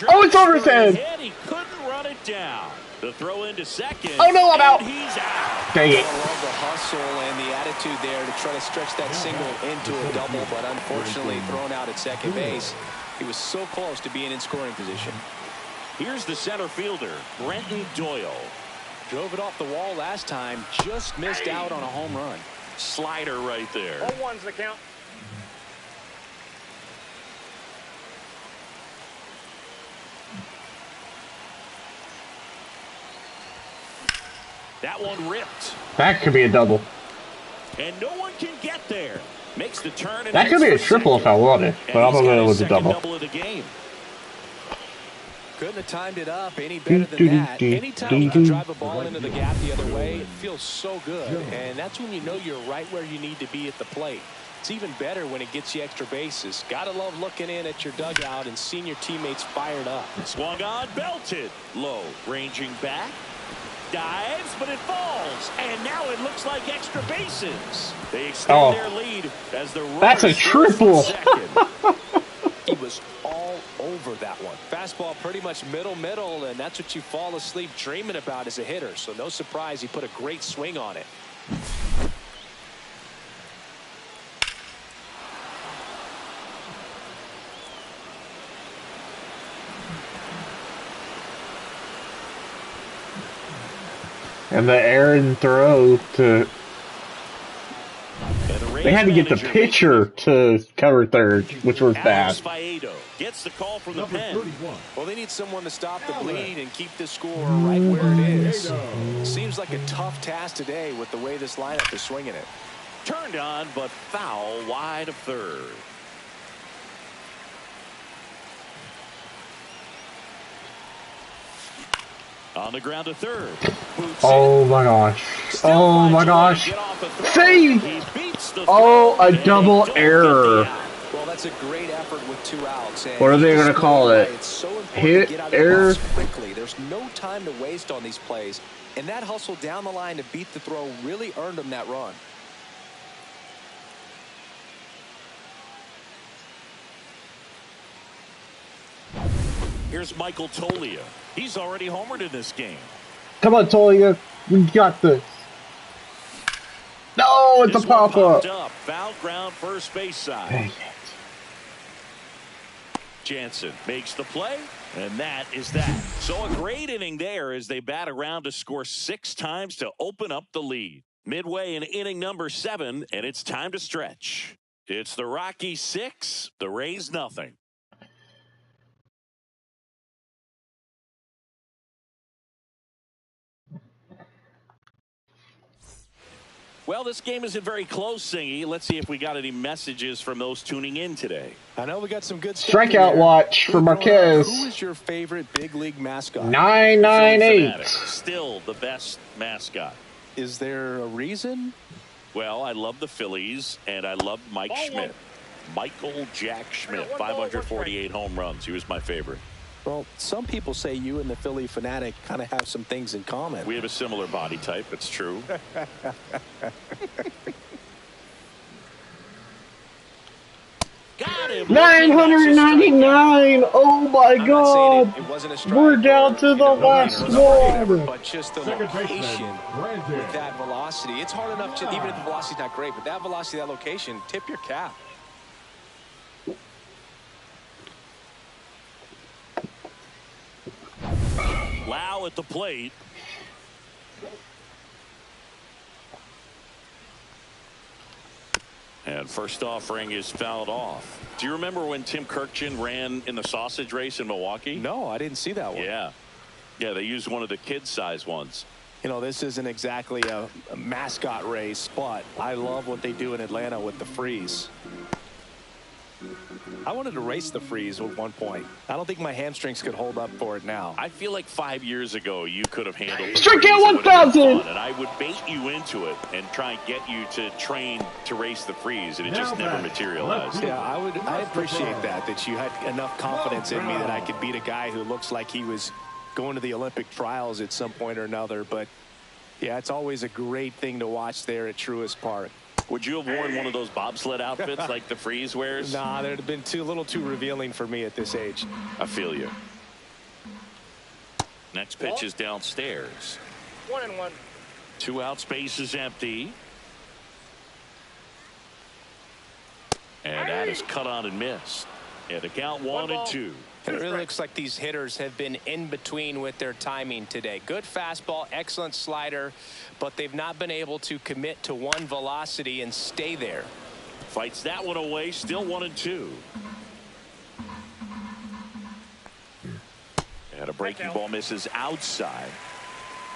Oh, it's over his head. He couldn't run it down. The throw into second. Oh no, I'm out. He's out. Dang it. I love the hustle and the attitude there to try to stretch that single into a double, but unfortunately thrown out at second base. He was so close to being in scoring position. Here's the center fielder, Brenton Doyle. Drove it off the wall last time, just missed out on a home run. Slider right there. 0-1's the count. That one ripped. That could be a double. And no one can get there. Makes the turn. And That could be a triple if I wanted, but I'm going to go with the double. Double of the game. Couldn't have timed it up any better than that. Anytime you can drive a ball into the gap the other way, it feels so good. And that's when you know you're right where you need to be at the plate. It's even better when it gets you extra bases. Gotta love looking in at your dugout and seeing your teammates fired up. Swung on, belted. Low, ranging back. Dives, but it falls. And now it looks like extra bases. They extend their lead as the That's a triple. He was all over that one. Fastball pretty much middle, and that's what you fall asleep dreaming about as a hitter. So no surprise he put a great swing on it. And the errant throw to... They had to get the pitcher to cover third, which was bad. Gets the call from the pen. Well, they need someone to stop the bleed and keep this score right where it is. Seems like a tough task today with the way this lineup is swinging it. Turned on, but foul wide of third. On the ground to third. Oh my gosh. Oh my gosh. Save! Oh, a double error. Well, that's a great effort with 2 outs. What are they going to call it? It's so important Hit, to get out error? of the box quickly. There's no time to waste on these plays. And that hustle down the line to beat the throw really earned them that run. Here's Michael Tolia. He's already homered in this game. Come on, Tolia. We got this. No, it's a pop-up. Foul ground first base side. Dang it. Jansen makes the play, and that is that. So a great inning there as they bat around to score 6 times to open up the lead. Midway in inning number 7, and it's time to stretch. It's the Rockies 6, the Rays nothing. Well, this game isn't very close, Singy. Let's see if we got any messages from those tuning in today. I know we got some good strikeout watch for Marquez. Who is your favorite big league mascot? 998. Still the best mascot. Is there a reason? Well, I love the Phillies, and I love Mike Schmidt. Michael Jack Schmidt, 548 home runs. He was my favorite. Well, some people say you and the Philly fanatic kind of have some things in common. We have a similar body type. It's true. Got him. 999. Oh my God. It wasn't a strike. We're down to the last one. But just the location with that velocity. It's hard enough to, even if the velocity's not great, but that velocity, that location, tip your cap. Lau at the plate. And first offering is fouled off. Do you remember when Tim Kirkjian ran in the sausage race in Milwaukee? No, I didn't see that one. Yeah. Yeah, they used one of the kid-size ones. You know, this isn't exactly a mascot race, but I love what they do in Atlanta with the freeze. I wanted to race the freeze at one point. I don't think my hamstrings could hold up for it now. I feel like 5 years ago you could have handled it. Strikeout 1000. And I would bait you into it and try and get you to train to race the freeze, and it just never materialized. Yeah, I appreciate that you had enough confidence in me that I could beat a guy who looks like he was going to the Olympic trials at some point or another. But yeah, it's always a great thing to watch there at Truist Park. Would you have worn one of those bobsled outfits like the freeze wears? Nah, they'd have been a little too revealing for me at this age. I feel you. Next pitch is downstairs. 1-1. 2 out, space is empty. And that is cut on and missed. And the count 1-2. It really looks like these hitters have been in between with their timing today. Good fastball, excellent slider, but they've not been able to commit to one velocity and stay there. Fights that one away, still 1-2. And a breaking ball misses outside.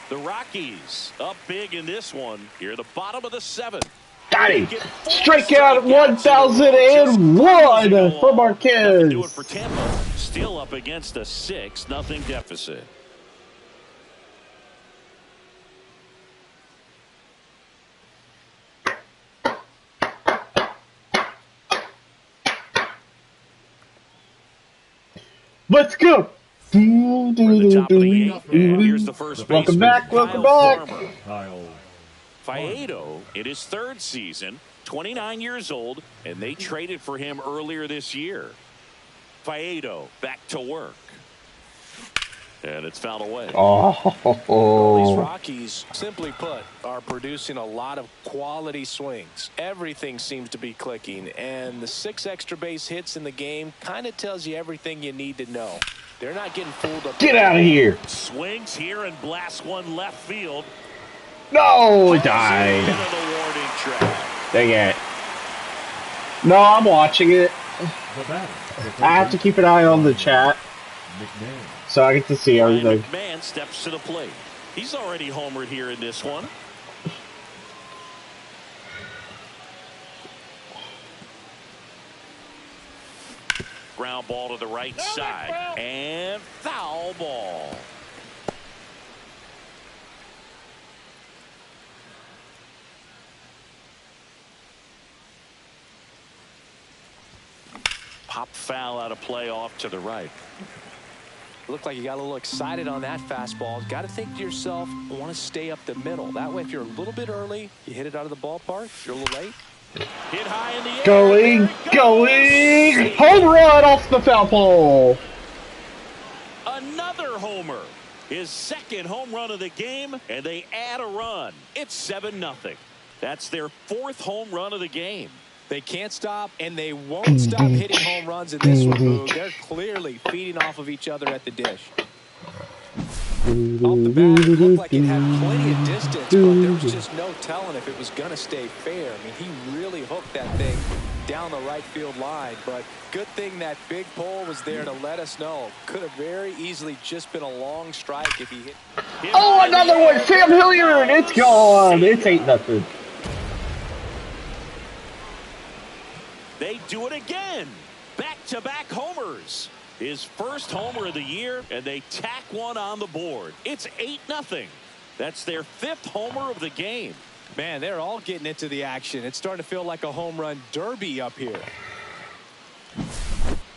The Rockies up big in this one. Here at the bottom of the 7th. Got him. Strikeout 1001 for Marquez. Do it for Tampa. Still up against a 6-0 deficit. Let's go. Here's the first Welcome baseman, back. Welcome Kyle back. Farmer. Kyle. Faedo in his 3rd season, 29 years old, and they traded for him earlier this year. Faedo back to work. And it's fouled away. These Rockies, simply put, are producing a lot of quality swings. Everything seems to be clicking, and the 6 extra base hits in the game kind of tells you everything you need to know. They're not getting fooled up. Get out of here. Swings here and blasts one left field. No, it died. Dang it. No, I'm watching it. I have to keep an eye on the chat, so I get to see everything. McMahon steps to the plate. He's already homered here in this one. Ground ball to the right side. And foul ball. Pop foul out of play off to the right. Looked like you got a little excited on that fastball. Got to think to yourself, I want to stay up the middle. That way, if you're a little bit early, you hit it out of the ballpark. If you're a little late. Hit high in the air. Going. Home run off the foul pole. Another homer. His 2nd home run of the game, and they add a run. It's 7-0. That's their 4th home run of the game. They can't stop, and they won't stop hitting home runs in this one, Boog. They're clearly feeding off of each other at the dish. Off the bat, it looked like it had plenty of distance, but there was just no telling if it was going to stay fair. I mean, he really hooked that thing down the right field line, but good thing that big pole was there to let us know. Could have very easily just been a long strike if he hit. Oh, another one. Sam Hilliard. It's gone. It's 8-0. They do it again. Back-to-back homers. His 1st homer of the year, and they tack one on the board. It's 8-0. That's their 5th homer of the game. Man, they're all getting into the action. It's starting to feel like a home run derby up here.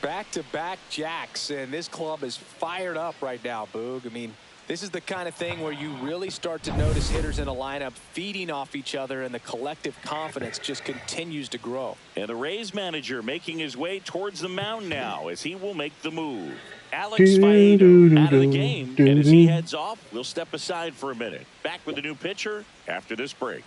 Back-to-back jacks, and this club is fired up right now, Boog. I mean, this is the kind of thing where you really start to notice hitters in a lineup feeding off each other, and the collective confidence just continues to grow. And the Rays manager making his way towards the mound now as he will make the move. Alex Faedo out of the game, and as he heads off, we'll step aside for a minute. Back with a new pitcher after this break.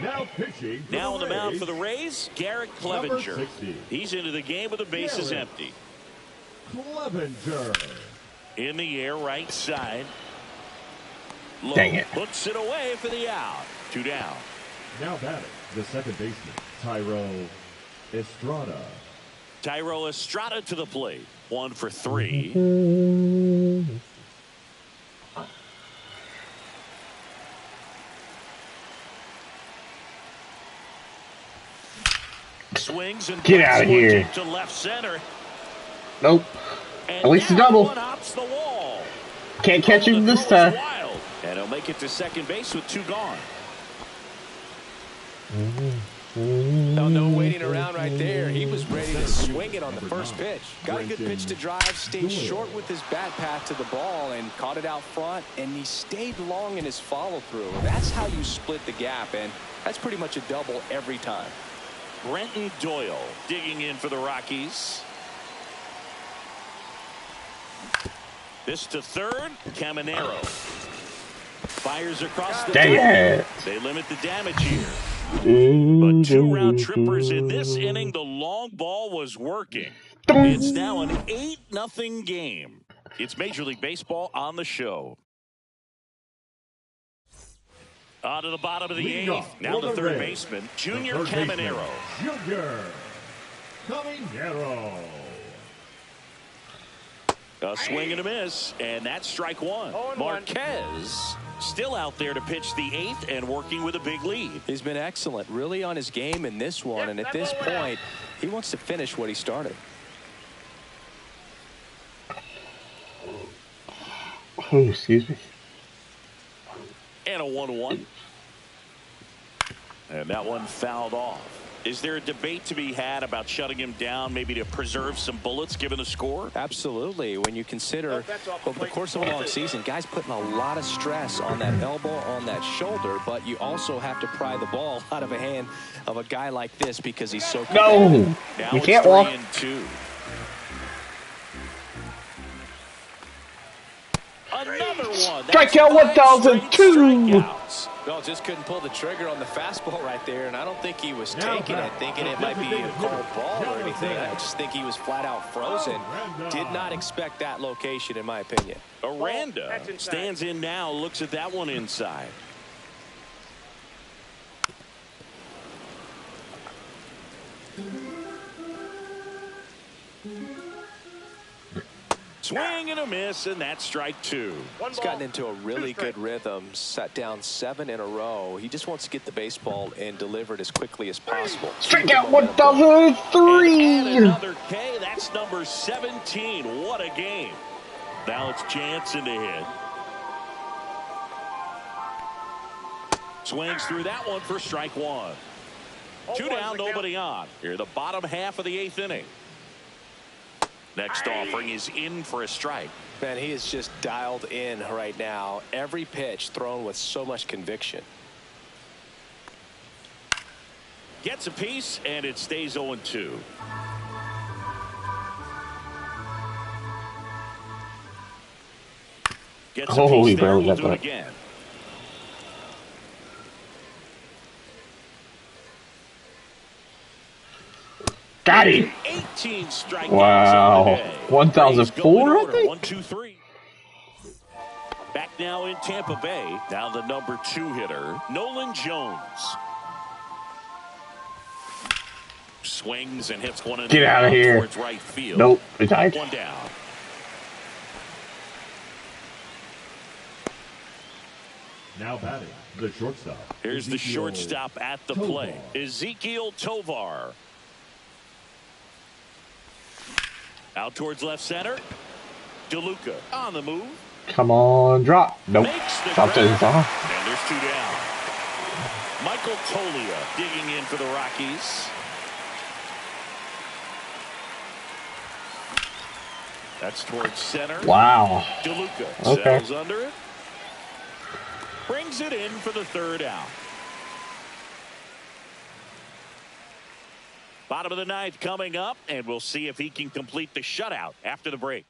Now pitching. Now on the mound for the Rays, Garrett Clevenger. He's into the game with the bases empty. Clevenger. In the air, right side. Low. Dang it. Puts it away for the out. 2 down. Now batting, the 2nd baseman, Tyro Estrada. Tyro Estrada to the plate. 1 for 3. Swings and get out of here. To left center. Nope. And at least a double. The wall. Can't catch him this time. Wild. And he'll make it to 2nd base with 2 gone. No waiting around right there. He was ready to swing it on the 1st pitch. Got a good pitch to drive, stayed short with his bat path to the ball, and caught it out front, and he stayed long in his follow-through. That's how you split the gap, and that's pretty much a double every time. Brenton Doyle digging in for the Rockies. This to 3rd. Caminero fires across the Dang it. They limit the damage here. But 2 round trippers in this inning. The long ball was working. It's now an 8-0 game. It's Major League Baseball on the show. On to the bottom of the 8th. Now the 3rd baseman, Junior Caminero. Junior Caminero. A swing and a miss, and that's strike one. Marquez still out there to pitch the 8th and working with a big lead. He's been excellent, really on his game in this one, and at this point, he wants to finish what he started. Oh, excuse me. And a 1-1. And that one fouled off. Is there a debate to be had about shutting him down, maybe to preserve some bullets given the score? Absolutely. When you consider over the course of a long season, guys putting a lot of stress on that elbow, on that shoulder, but you also have to pry the ball out of the hand of a guy like this because he's so no. Now you can't walk. 3-2. Another one. Strikeout 1002. Well, just couldn't pull the trigger on the fastball right there, and I don't think he was taking it, thinking it might be a cold ball or anything. I just think he was flat out frozen. Did not expect that location, in my opinion. Aranda stands in now, looks at that one inside. Swing and a miss, and that's strike 2. He's gotten into a really good rhythm, sat down 7 in a row. He just wants to get the baseball and deliver it as quickly as possible. Strikeout 1003. Another K. That's number 17. What a game. Now it's Jansen to hit. Swings through that one for strike 1. 2 down, nobody on. Here, the bottom half of the 8th inning. Next offering is in for a strike. Man, he is just dialed in right now. Every pitch thrown with so much conviction. Gets a piece, and it stays 0-2. Gets a piece there. We'll do it again. Got him. 18 strikeouts. Wow. 1004, I think. 1, 2, 3. Back now in Tampa Bay. Now the number 2 hitter, Nolan Jones. Swings and hits one in Get out of here. Towards right field. Nope. It died. 1 down. Now batting, the shortstop. Here's the shortstop at the plate. Ezekiel Tovar. Out towards left center. DeLuca on the move. Come on, drop. Nope. Dropped it. And there's 2 down. Michael Tolia digging in for the Rockies. That's towards center. Wow. DeLuca settles under it. Brings it in for the 3rd out. Bottom of the 9th coming up, and we'll see if he can complete the shutout after the break.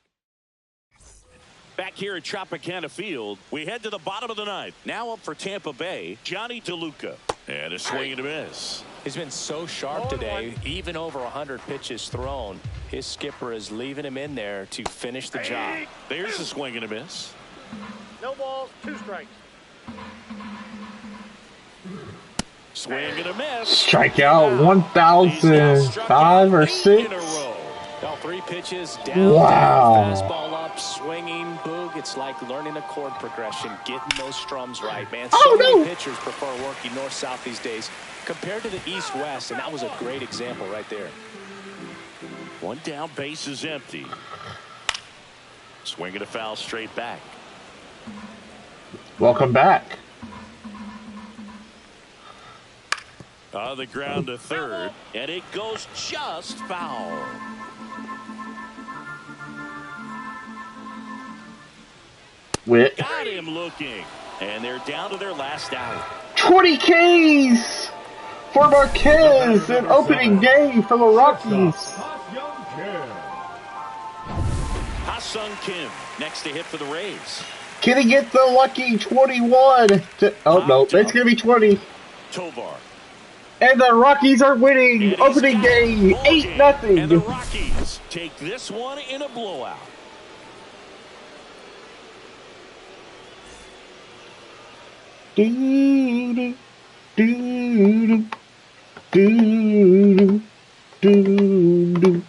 Back here at Tropicana Field, we head to the bottom of the 9th. Now up for Tampa Bay, Johnny DeLuca. And a swing and a miss. He's been so sharp today, even over 100 pitches thrown. His skipper is leaving him in there to finish the job. There's a swing and a miss. No balls, 2 strikes. Swing and a miss. Strikeout 1005 or 6. Well, 3 pitches down, wow. down, fastball up, swinging, boog. It's like learning a chord progression, getting those strums right, man. So many pitchers prefer working north-south these days compared to the east-west, and that was a great example right there. 1 down, base is empty. Swing and a foul straight back. Welcome back. On the ground to 3rd, and it goes just foul. Wit. Got him looking, and they're down to their last out. 20 Ks for Marquez in opening day for the Rockies. Ha-Sung Kim next to hit for the Rays. Can he get the lucky 21? Oh, no, it's going to be 20. Tovar. And the Rockies are winning opening day 8-0. And the Rockies take this one in a blowout. Do do do do do do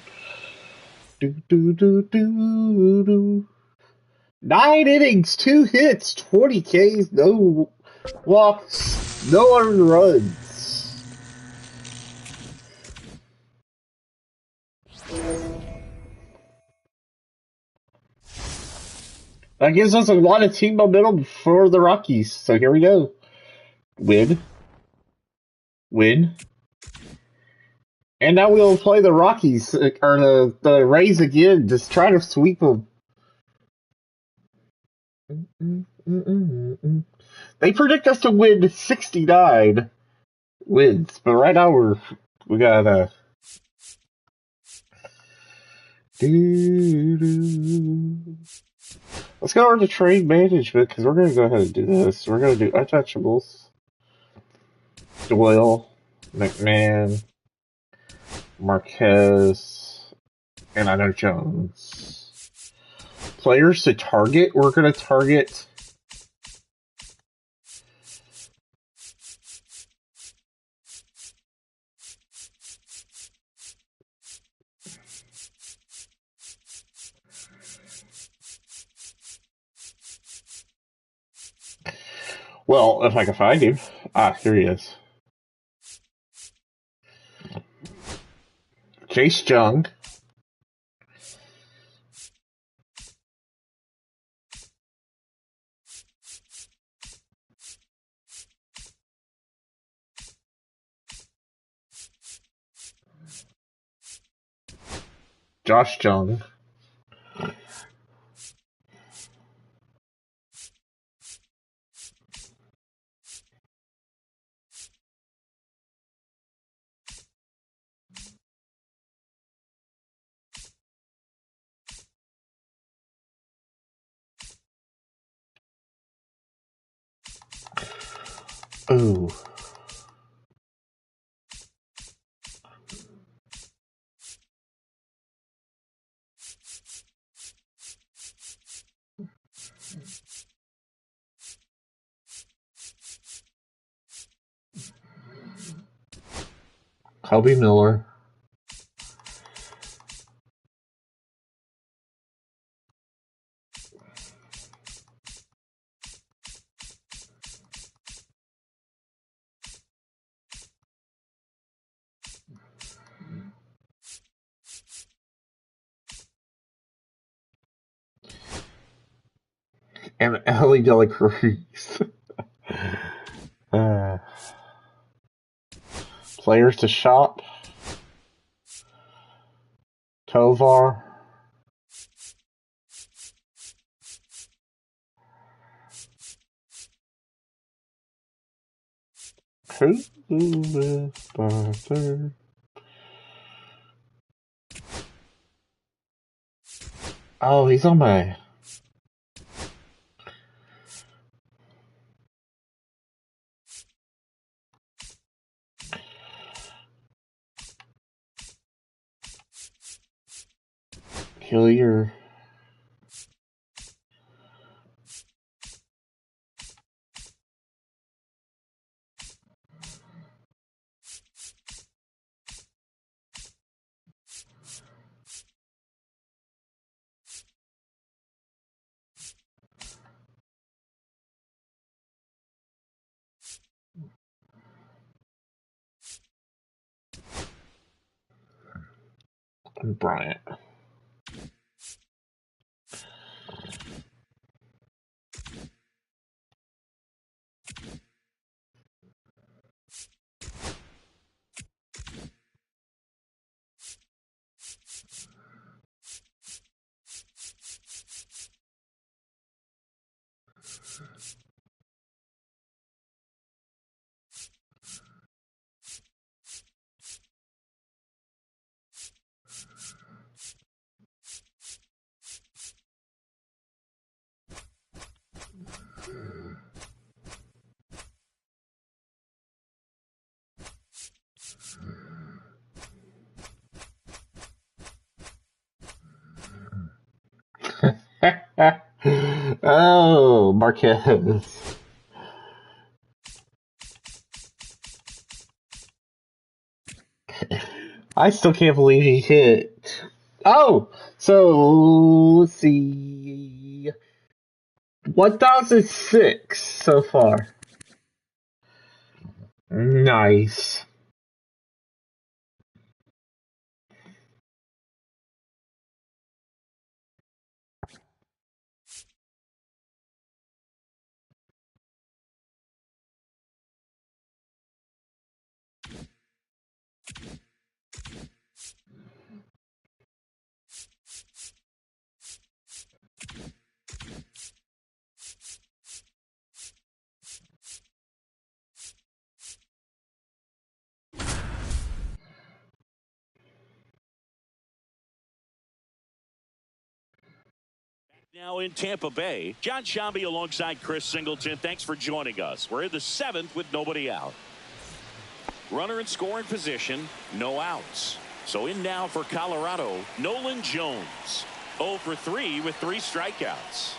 do do do do do. 9 innings, 2 hits, 20 Ks, no walks, no earned runs. That gives us a lot of team momentum for the Rockies. So here we go. Win. Win. And now we'll play the Rockies, or the Rays again, just try to sweep them. They predict us to win 69 wins, but right now we got let's go over to trade management because we're gonna go ahead and do this. We're gonna do untouchables. Doyle, McMahon, Marquez, and I know Jones. Players to target. We're gonna target. Well, if I can find him. Here he is. Chase Jung. Josh Jung. Ooh. Kobe Miller. And Ellie Dela Cruz. Players to shop. Tovar. Who is Barter? Oh, he's on my. Hillier. And Bryant. Oh, Marquez. I still can't believe he hit. Oh, so let's see. 1,006 so far. Nice. Now in Tampa Bay, John Shambi alongside Chris Singleton. Thanks for joining us. We're in the 7th with nobody out. Runner in scoring position, no outs. So in now for Colorado, Nolan Jones. 0 for 3 with 3 strikeouts.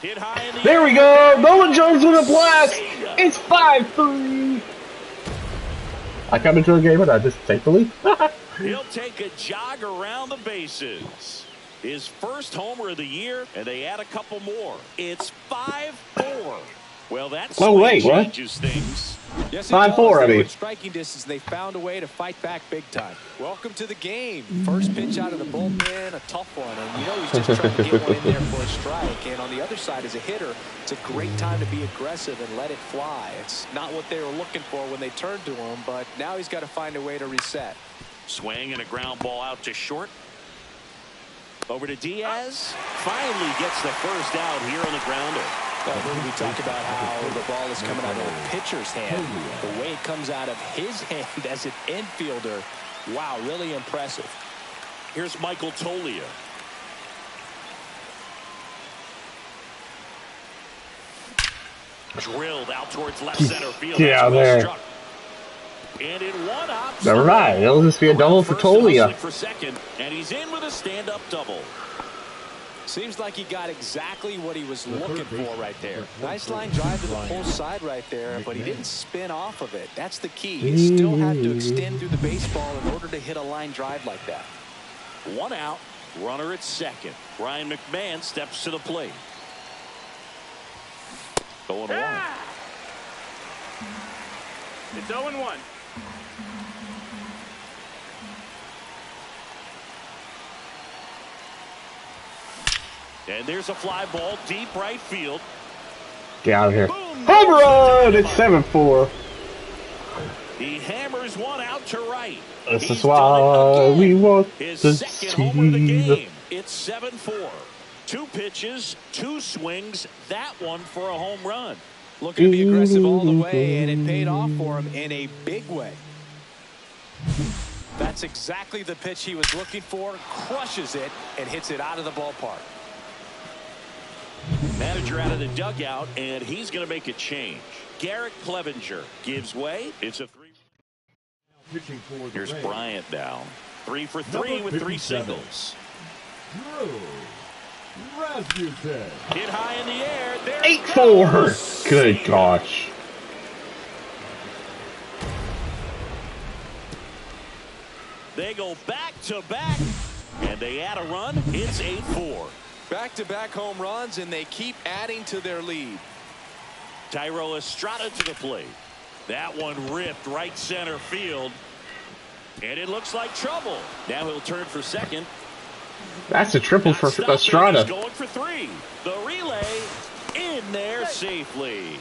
Hit high in the There we go. Nolan Jones with a blast. It's 5-3. I come into a game and I just take the lead. He'll take a jog around the bases. His first homer of the year, and they add a couple more. It's 5-4. Well, that changes things. Yes, 5-4, I mean. Striking distance, they found a way to fight back big time. Welcome to the game. First pitch out of the bullpen, a tough one. And you know he's just trying to get one in there for a strike. And on the other side, as a hitter, it's a great time to be aggressive and let it fly. It's not what they were looking for when they turned to him, but now he's got to find a way to reset. Swing and a ground ball out to short. Over to Diaz. Finally gets the first out here on the grounder. When we talk about how the ball is coming out of the pitcher's hand, the way it comes out of his hand as an infielder, wow, really impressive. Here's Michael Toglia. Drilled out towards left center field. Get out there. Struck. And in one option. All right, it'll just be a double for Toglia. For second, and he's in with a stand-up double. Seems like he got exactly what he was looking for right there. Nice line drive to the pull side right there, but he didn't spin off of it. That's the key. You still have to extend through the baseball in order to hit a line drive like that. 1 out, runner at second. Ryan McMahon steps to the plate. 0-1. It's 0-1. And there's a fly ball deep right field. Get out of here. Home run! It's 7-4. He hammers one out to right. This is why we want his to second homer of the see. game. It's 7-4. 2 pitches, 2 swings. That one for a home run. Looking to be aggressive all the way, and it paid off for him in a big way. That's exactly the pitch he was looking for. Crushes it and hits it out of the ballpark. Manager out of the dugout, and he's going to make a change. Garrett Clevenger gives way. It's a 3. Here's Bryant now. 3 for 3 with 3 singles. Hit high in the air. 8-4. Good gosh. They go back to back, and they add a run. It's 8-4. Back-to-back home runs, and they keep adding to their lead. Thairo Estrada to the plate. That one ripped right center field, and it looks like trouble. Now he'll turn for second. That's a triple for Estrada. He's going for 3. The relay in there safely.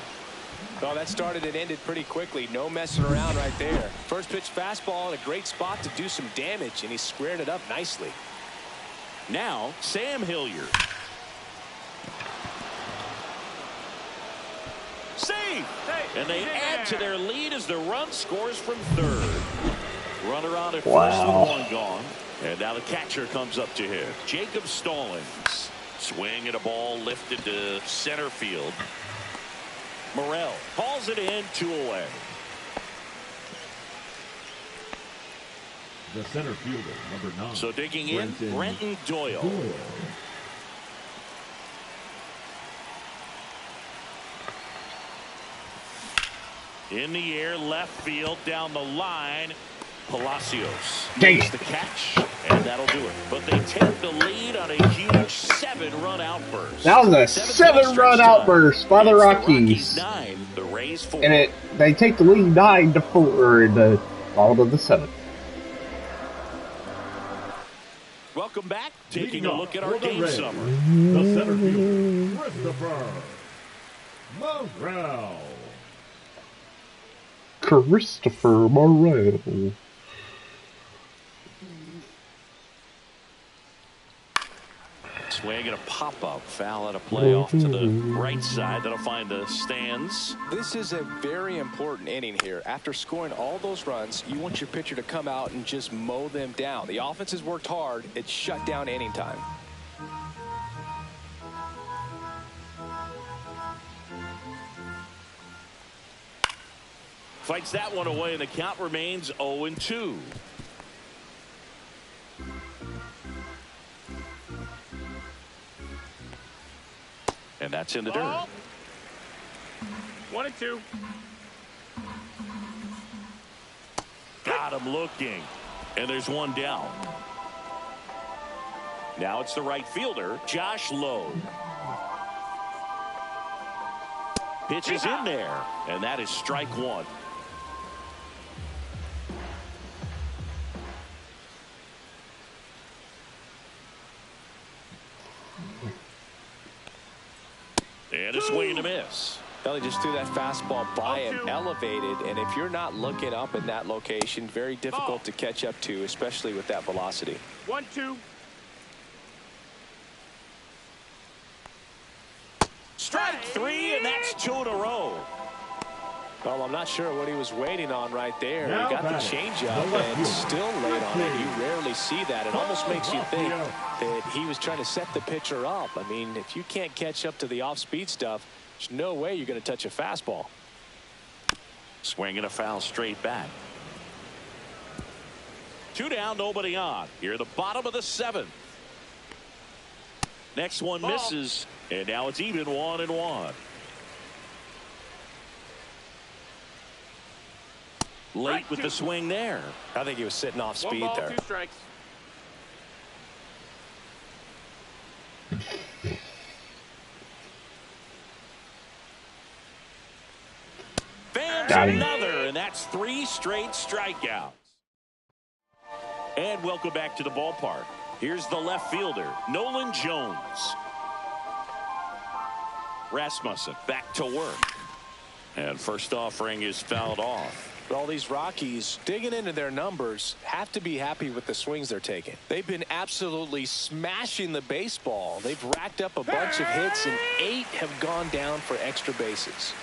Oh, that started and ended pretty quickly. No messing around right there. First pitch fastball in a great spot to do some damage, and he squared it up nicely. Now, Sam Hilliard. Save! And they add to their lead as the run scores from third. Runner on at first with 1 gone. And now the catcher comes up to him. Jacob Stallings. Swing at a ball lifted to center field. Morel hauls it in, 2 away. The center fielder, number 9. So digging in, Brenton Doyle. In the air, left field, down the line. Palacios makes the catch, and And that'll do it. But they take the lead on a huge 7-run outburst. That was a 7-run outburst by the Rockies. 9, the Rays 4. And they take the lead 9-4 in the bottom of the 7th. Welcome back. Taking a look at our game summary. The center fielder, Christopher Morel. Christopher Morel. Swing and a pop-up foul at a play off to the right side. That'll find the stands. This is a very important inning here. After scoring all those runs, you want your pitcher to come out and just mow them down. The offense has worked hard. It's shut down inning time. Fights that one away, and the count remains 0-2. And that's in the dirt. 1-2. Got him looking. And there's one down. Now it's the right fielder, Josh Lowe. Pitch is in there. And that is strike one. And a swing and a miss. Well, he just threw that fastball by him, elevated, and if you're not looking up in that location, very difficult to catch up to, especially with that velocity. 1-2. Strike 3, and that's 2 in a row. Well, I'm not sure what he was waiting on right there. Now He got the changeup and still laid on it. You rarely see that. It almost makes you think that he was trying to set the pitcher up. I mean, if you can't catch up to the off-speed stuff, there's no way you're going to touch a fastball. Swinging a foul straight back. 2 down, nobody on. Here at the bottom of the 7th. Next one misses, and now it's even 1-1. Late with the swing there. I think he was sitting off speed 1 ball, there. 2 strikes. Fans another, and that's 3 straight strikeouts. And welcome back to the ballpark. Here's the left fielder, Nolan Jones. Rasmussen back to work. And first offering is fouled off. But all these Rockies digging into their numbers have to be happy with the swings they're taking. They've been absolutely smashing the baseball. They've racked up a bunch of hits, and 8 have gone down for extra bases.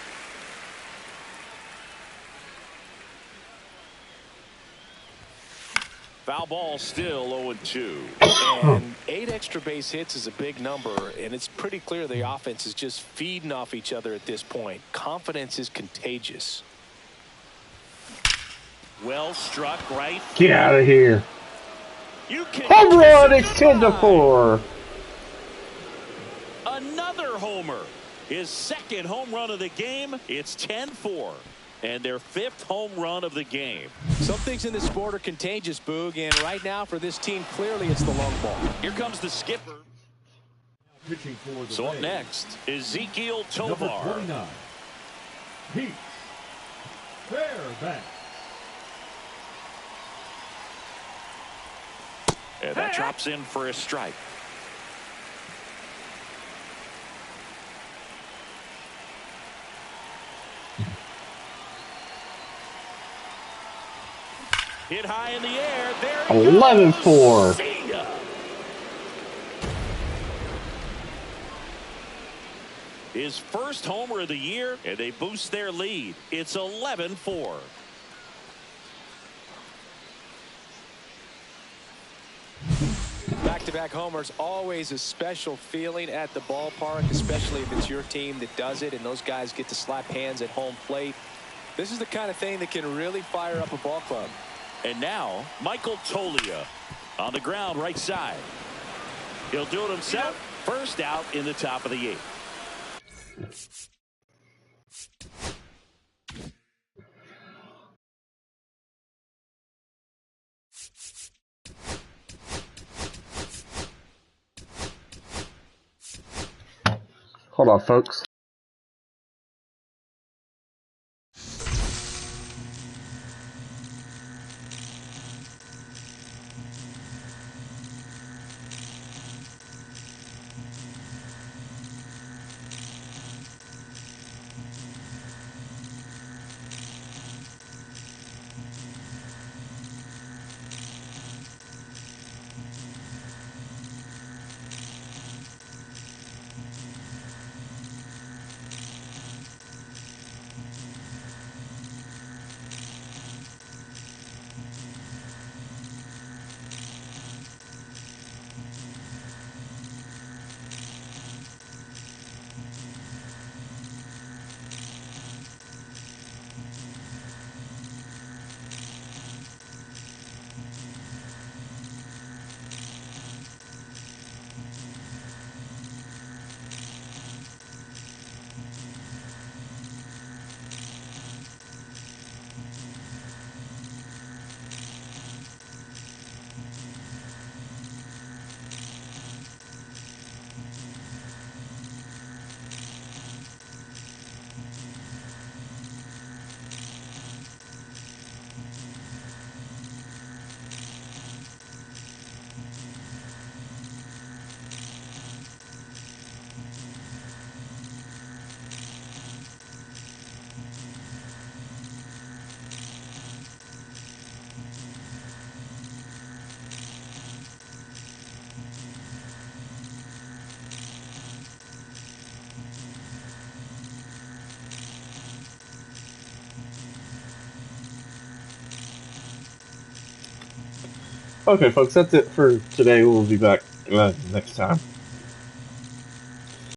Foul ball still 0-2. And 8 extra base hits is a big number, and it's pretty clear the offense is just feeding off each other at this point. Confidence is contagious. Well struck right. Get out of here. You can Home run, it's 10-4. Another homer. His second home run of the game. It's 10-4. And their 5th home run of the game. Some things in this sport are contagious, Boog, and right now for this team, clearly it's the long ball. Here comes the skipper. Pitching for the So up Rays, next, Ezekiel number Tovar. 29, Pete Fairbanks. And that drops in for a strike. Hit high in the air. There 11-4. See ya. His first homer of the year, and they boost their lead. It's 11-4. Back-to-back homers, always a special feeling at the ballpark, especially if it's your team that does it and those guys get to slap hands at home plate. This is the kind of thing that can really fire up a ball club. And now, Michael Tolia on the ground right side. He'll do it himself. First out in the top of the 8th. Hold on, folks. Okay, folks, that's it for today. We'll be back next time.